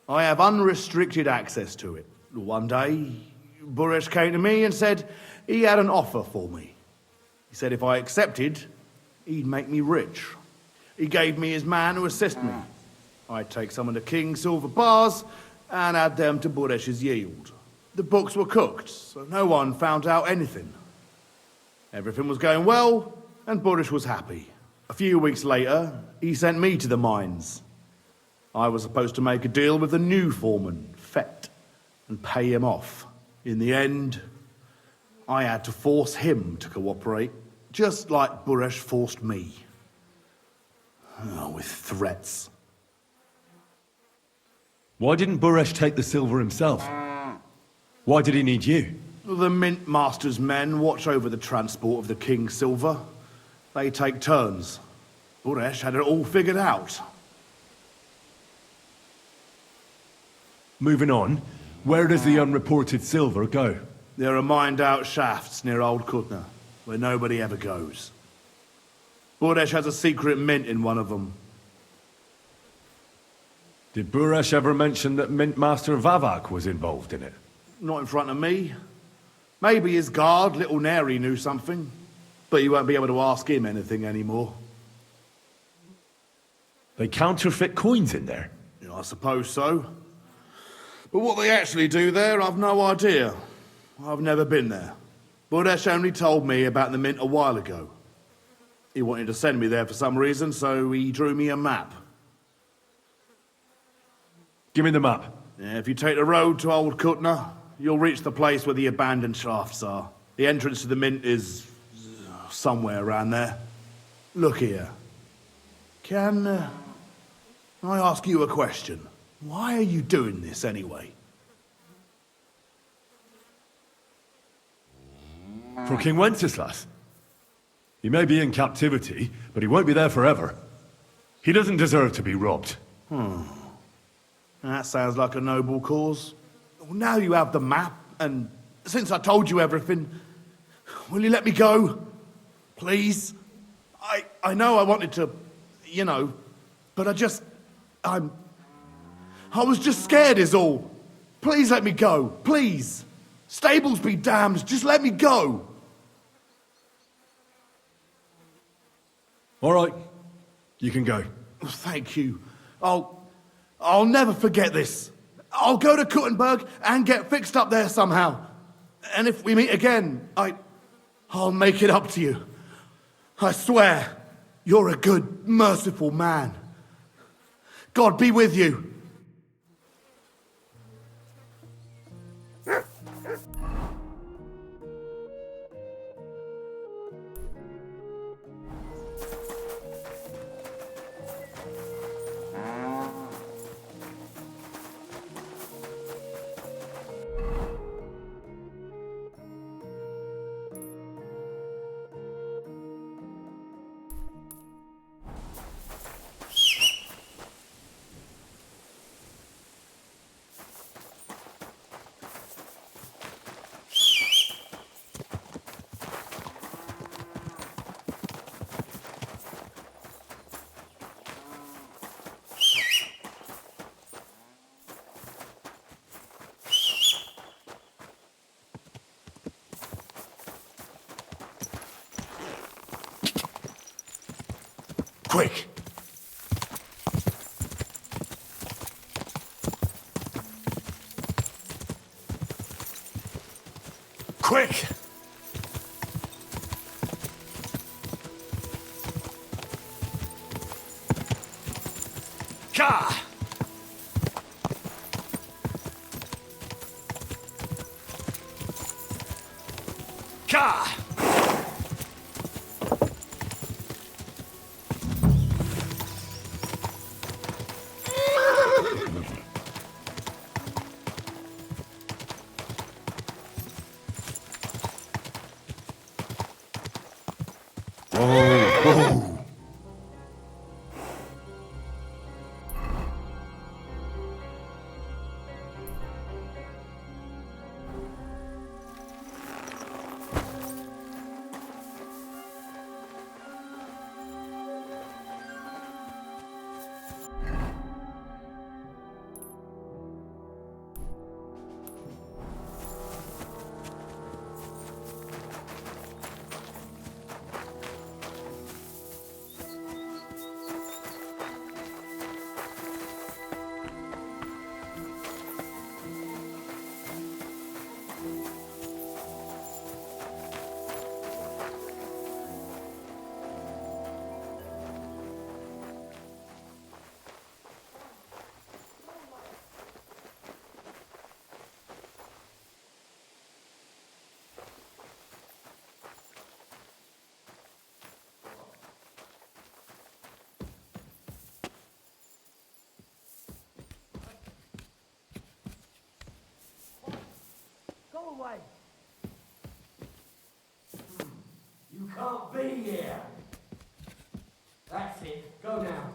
I have unrestricted access to it. One day, Buresh came to me and said he had an offer for me. He said if I accepted, he'd make me rich. He gave me his man to assist me. I'd take some of the king's silver bars and add them to Buresh's yield. The books were cooked, so no one found out anything. Everything was going well, and Buresh was happy. A few weeks later, he sent me to the mines. I was supposed to make a deal with the new foreman, Fett, and pay him off. In the end, I had to force him to cooperate, just like Buresh forced me. Oh, with threats. Why didn't Buresh take the silver himself? Why did he need you? The Mint Master's men watch over the transport of the king's silver. They take turns. Buresh had it all figured out. Moving on, where does the unreported silver go? There are mined-out shafts near Old Kutna, where nobody ever goes. Buresh has a secret mint in one of them. Did Buresh ever mention that Mint Master Vavak was involved in it? Not in front of me. Maybe his guard, Little Neri, knew something. But you won't be able to ask him anything anymore. They counterfeit coins in there? Yeah, I suppose so. But what they actually do there, I've no idea. I've never been there. Buresh only told me about the mint a while ago. He wanted to send me there for some reason, so he drew me a map. Give me the map. Yeah, if you take the road to Old Kutna, you'll reach the place where the abandoned shafts are. The entrance to the mint is somewhere around there. Look here. Can I ask you a question? Why are you doing this anyway? For King Wenceslas. He may be in captivity, but he won't be there forever. He doesn't deserve to be robbed. That sounds like a noble cause. Well, now you have the map, and since I told you everything, will you let me go? Please? I know I wanted to, but I was just scared is all. Please let me go, please. Stables be damned, just let me go. All right. You can go. Thank you. I'll never forget this. I'll go to Kuttenberg and get fixed up there somehow. And if we meet again, I'll make it up to you. I swear, you're a good, merciful man. God be with you. Quick! Quick! Ka! Ka! Go away. You can't be here. That's it. Go now.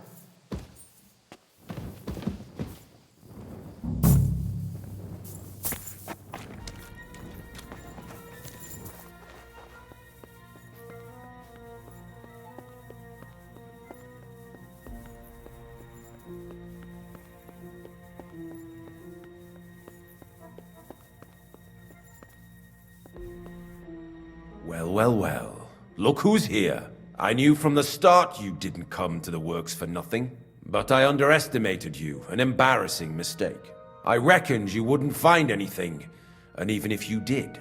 Well, well, well. Look who's here. I knew from the start you didn't come to the works for nothing. But I underestimated you, an embarrassing mistake. I reckoned you wouldn't find anything, and even if you did,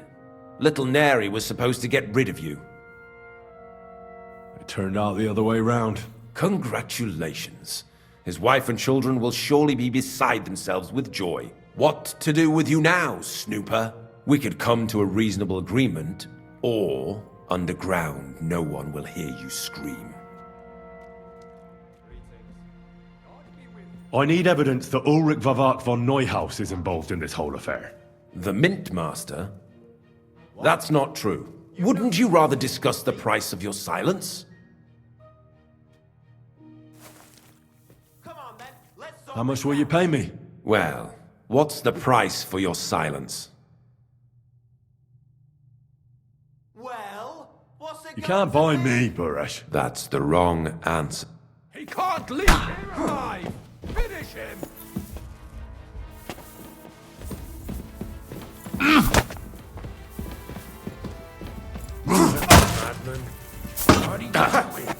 little Neri was supposed to get rid of you. It turned out the other way round. Congratulations. His wife and children will surely be beside themselves with joy. What to do with you now, snooper? We could come to a reasonable agreement, or underground no one will hear you scream. I need evidence that Ulrich Vavak von Neuhaus is involved in this whole affair. The Mint Master? That's not true. Wouldn't you rather discuss the price of your silence? How much will you pay me? Well, what's the price for your silence? You can't buy me, buresh. That's the wrong answer. He can't leave here alive! Finish him! Madman. What are you doing?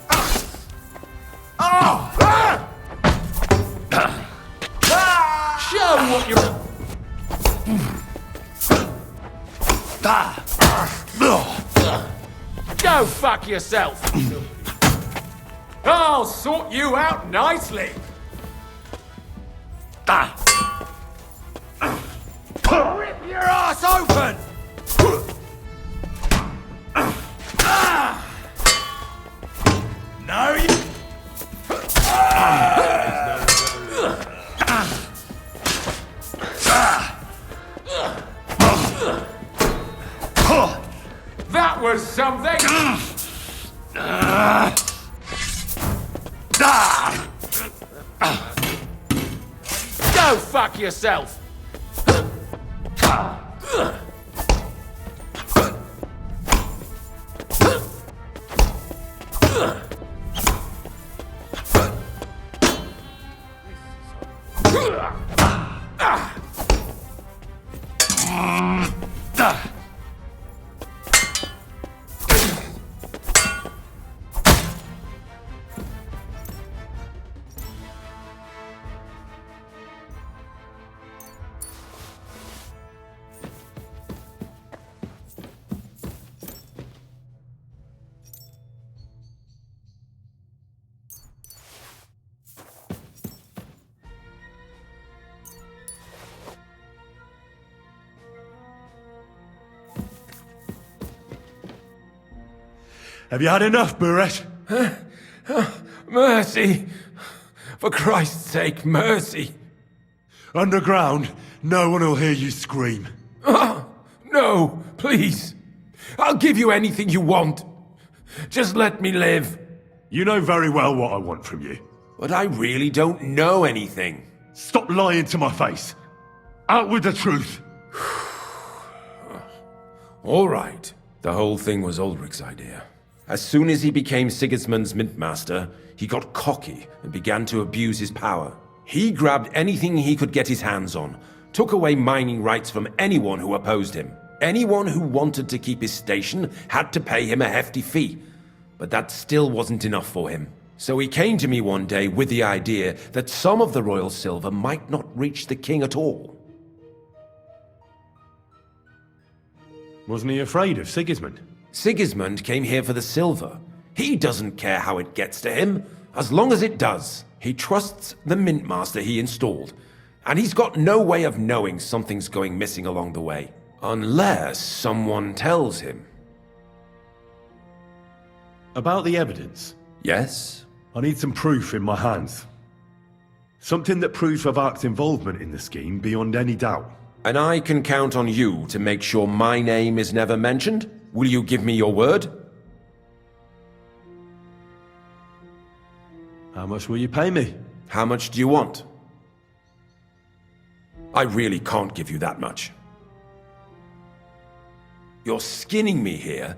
Go fuck yourself! I'll sort you out nicely! Rip your ass open! No, you... That was something! Go fuck yourself! Have you had enough, buresh? Mercy! For Christ's sake, mercy! Underground, no one will hear you scream. No, please! I'll give you anything you want. Just let me live. You know very well what I want from you. But I really don't know anything. Stop lying to my face. Out with the truth. All right. The whole thing was Ulrich's idea. As soon as he became Sigismund's mintmaster, he got cocky and began to abuse his power. He grabbed anything he could get his hands on, took away mining rights from anyone who opposed him. Anyone who wanted to keep his station had to pay him a hefty fee. But that still wasn't enough for him. So he came to me one day with the idea that some of the royal silver might not reach the king at all. Wasn't he afraid of Sigismund? Sigismund came here for the silver. He doesn't care how it gets to him, as long as it does. He trusts the mintmaster he installed, and he's got no way of knowing something's going missing along the way. Unless someone tells him. About the evidence? Yes? I need some proof in my hands. Something that proves Vavak's involvement in the scheme beyond any doubt. And I can count on you to make sure my name is never mentioned? Will you give me your word? How much will you pay me? How much do you want? I really can't give you that much. You're skinning me here,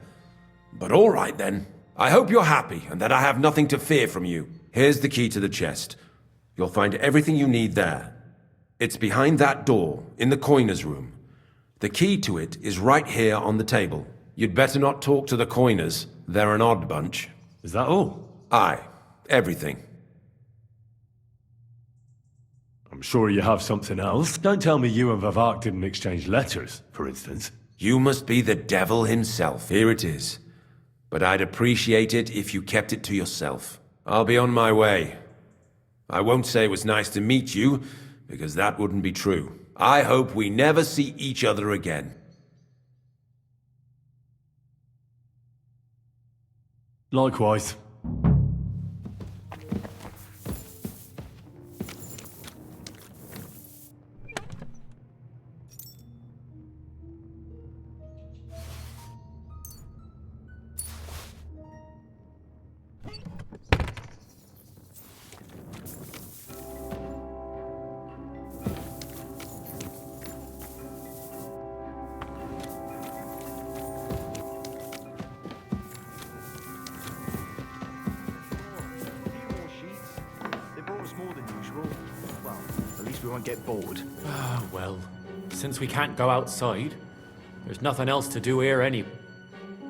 but all right then. I hope you're happy and that I have nothing to fear from you. Here's the key to the chest. You'll find everything you need there. It's behind that door, in the coiner's room. The key to it is right here on the table. You'd better not talk to the coiners. They're an odd bunch. Is that all? Aye. Everything. I'm sure you have something else. Don't tell me you and Vavak didn't exchange letters, for instance. You must be the devil himself. Here it is. But I'd appreciate it if you kept it to yourself. I'll be on my way. I won't say it was nice to meet you, because that wouldn't be true. I hope we never see each other again. Likewise. Get bored. Ah, well, since we can't go outside, there's nothing else to do here anyway.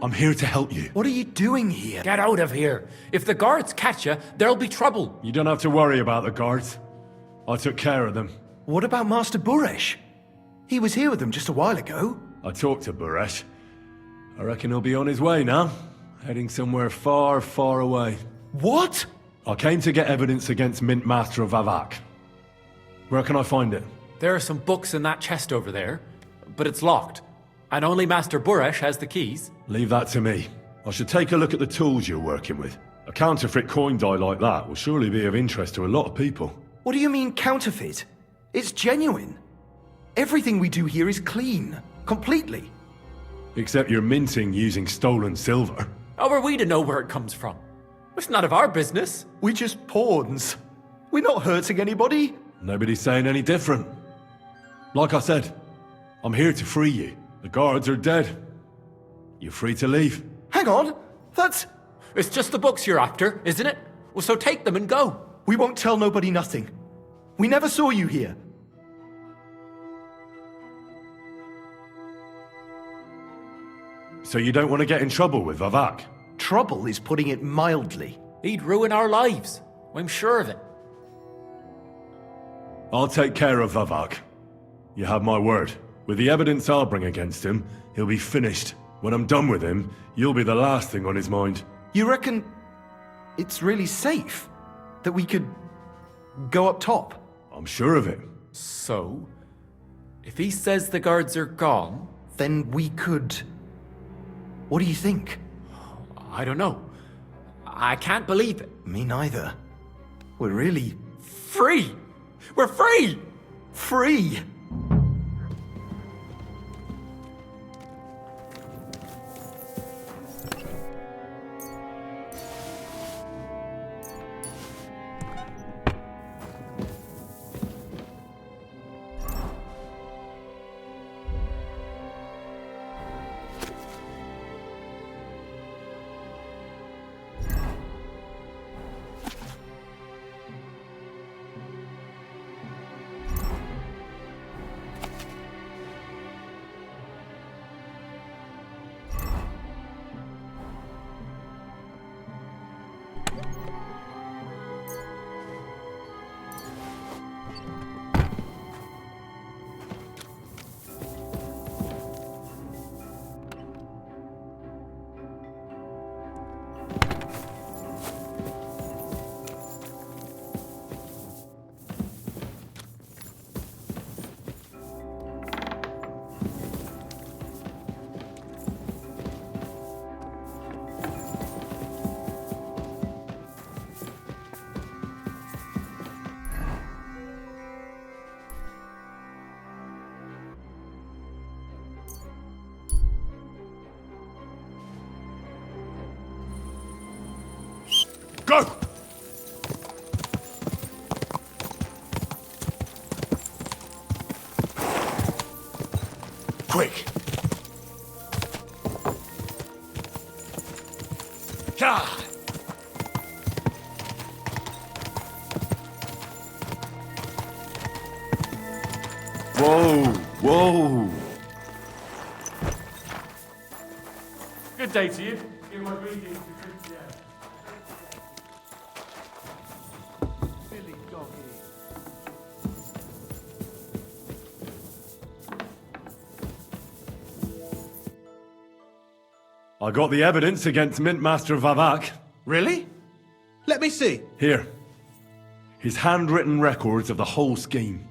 I'm here to help you. What are you doing here? Get out of here. If the guards catch you, there'll be trouble. You don't have to worry about the guards. I took care of them. What about Master Buresh? He was here with them just a while ago. I talked to buresh. I reckon he'll be on his way now. Heading somewhere far, far away. What? I came to get evidence against Mint Master Vavak. Where can I find it? There are some books in that chest over there, but it's locked. And only Master Buresh has the keys. Leave that to me. I should take a look at the tools you're working with. A counterfeit coin die like that will surely be of interest to a lot of people. What do you mean counterfeit? It's genuine. Everything we do here is clean. Completely. Except you're minting using stolen silver. How are we to know where it comes from? It's none of our business. We're just pawns. We're not hurting anybody. Nobody's saying any different. Like I said, I'm here to free you. The guards are dead. You're free to leave. Hang on. That's... It's just the books you're after, isn't it? Well, so take them and go. We won't tell nobody nothing. We never saw you here. So you don't want to get in trouble with Vavak? Trouble is putting it mildly. He'd ruin our lives. I'm sure of it. I'll take care of Vavak. You have my word. With the evidence I'll bring against him, he'll be finished. When I'm done with him, you'll be the last thing on his mind. You reckon it's really safe that we could go up top? I'm sure of it. So, if he says the guards are gone... Then we could... What do you think? I don't know. I can't believe it. Me neither. We're really... Free! We're free! Free! Go! Quick! God! Whoa! Whoa! Good day to you. Give my greetings to Christian. Silly doggy. I got the evidence against Mint Master Vavak. Really? Let me see. Here. His handwritten records of the whole scheme.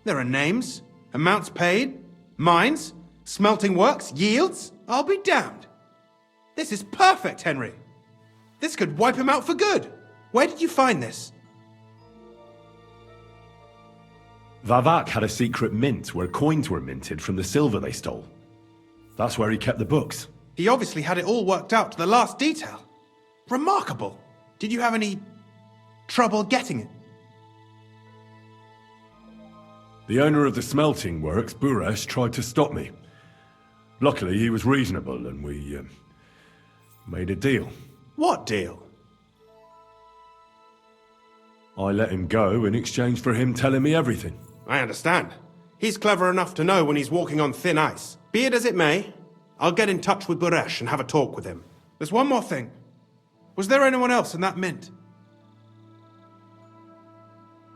There are names, amounts paid, mines, smelting works, yields. I'll be damned. This is perfect, Henry. This could wipe him out for good. Where did you find this? Vavak had a secret mint where coins were minted from the silver they stole. That's where he kept the books. He obviously had it all worked out to the last detail. Remarkable. Did you have any trouble getting it? The owner of the smelting works, Buresh, tried to stop me. Luckily, he was reasonable and we made a deal. What deal? I let him go in exchange for him telling me everything. I understand. He's clever enough to know when he's walking on thin ice. Be it as it may, I'll get in touch with Buresh and have a talk with him. There's one more thing. Was there anyone else in that mint?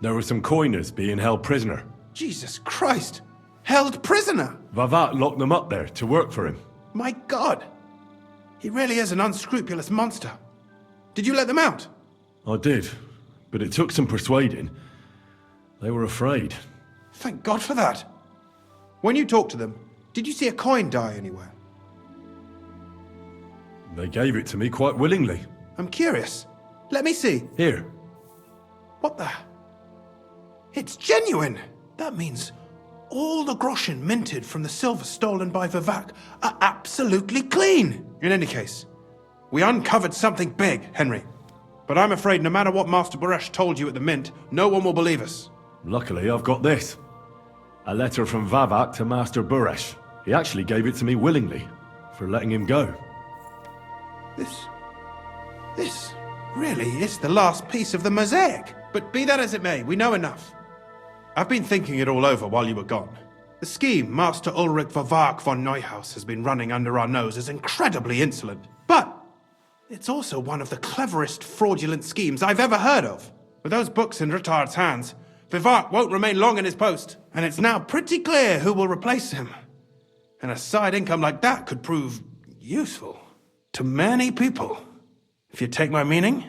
There were some coiners being held prisoner. Jesus Christ! Held prisoner! Vavak locked them up there to work for him. My God! He really is an unscrupulous monster. Did you let them out? I did, but it took some persuading. They were afraid. Thank God for that. When you talked to them, did you see a coin die anywhere? They gave it to me quite willingly. I'm curious. Let me see. Here. What the? It's genuine! That means all the groschen minted from the silver stolen by Vavak are absolutely clean! In any case, we uncovered something big, Henry. But I'm afraid no matter what Master buresh told you at the mint, no one will believe us. Luckily, I've got this. A letter from Vavak to Master buresh. He actually gave it to me willingly, for letting him go. This really is the last piece of the mosaic. But be that as it may, we know enough. I've been thinking it all over while you were gone. The scheme Master Ulrich Vavak von Neuhaus has been running under our nose is incredibly insolent. But it's also one of the cleverest fraudulent schemes I've ever heard of. With those books in Retard's hands, Vavak won't remain long in his post, and it's now pretty clear who will replace him. And a side income like that could prove useful to many people, if you take my meaning.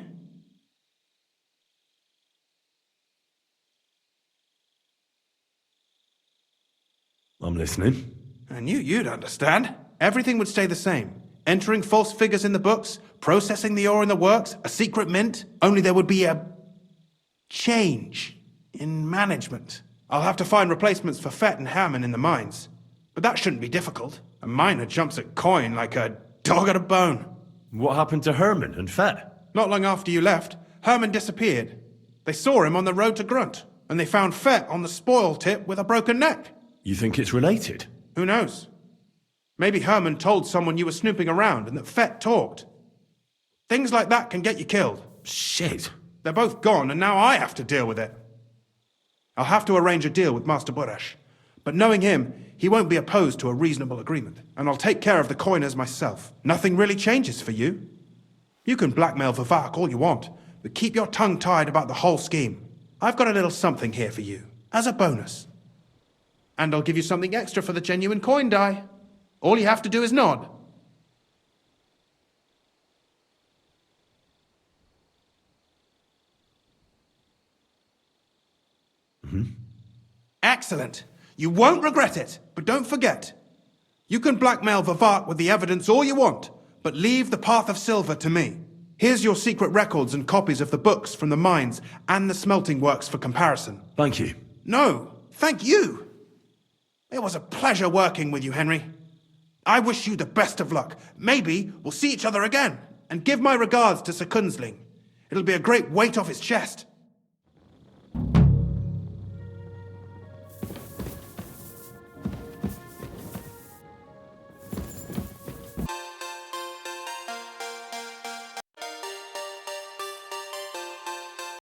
I'm listening. I knew you'd understand. Everything would stay the same. Entering false figures in the books, processing the ore in the works, a secret mint. Only there would be a change in management. I'll have to find replacements for Fett and Hammond in the mines. But that shouldn't be difficult. A miner jumps at coin like a dog at a bone. What happened to Herman and Fett? Not long after you left, Herman disappeared. They saw him on the road to Grunt, and they found Fett on the spoil tip with a broken neck. You think it's related? Who knows? Maybe Herman told someone you were snooping around and that Fett talked. Things like that can get you killed. Shit. They're both gone, and now I have to deal with it. I'll have to arrange a deal with Master buresh. But knowing him, he won't be opposed to a reasonable agreement. And I'll take care of the coiners myself. Nothing really changes for you. You can blackmail Vavak all you want, but keep your tongue tied about the whole scheme. I've got a little something here for you, as a bonus. And I'll give you something extra for the genuine coin die. All you have to do is nod. Excellent. You won't regret it, but don't forget. You can blackmail Vavak with the evidence all you want, but leave the path of silver to me. Here's your secret records and copies of the books from the mines and the smelting works for comparison. Thank you. No, thank you. It was a pleasure working with you, Henry. I wish you the best of luck. Maybe we'll see each other again. And give my regards to Sir Kunzling. It'll be a great weight off his chest.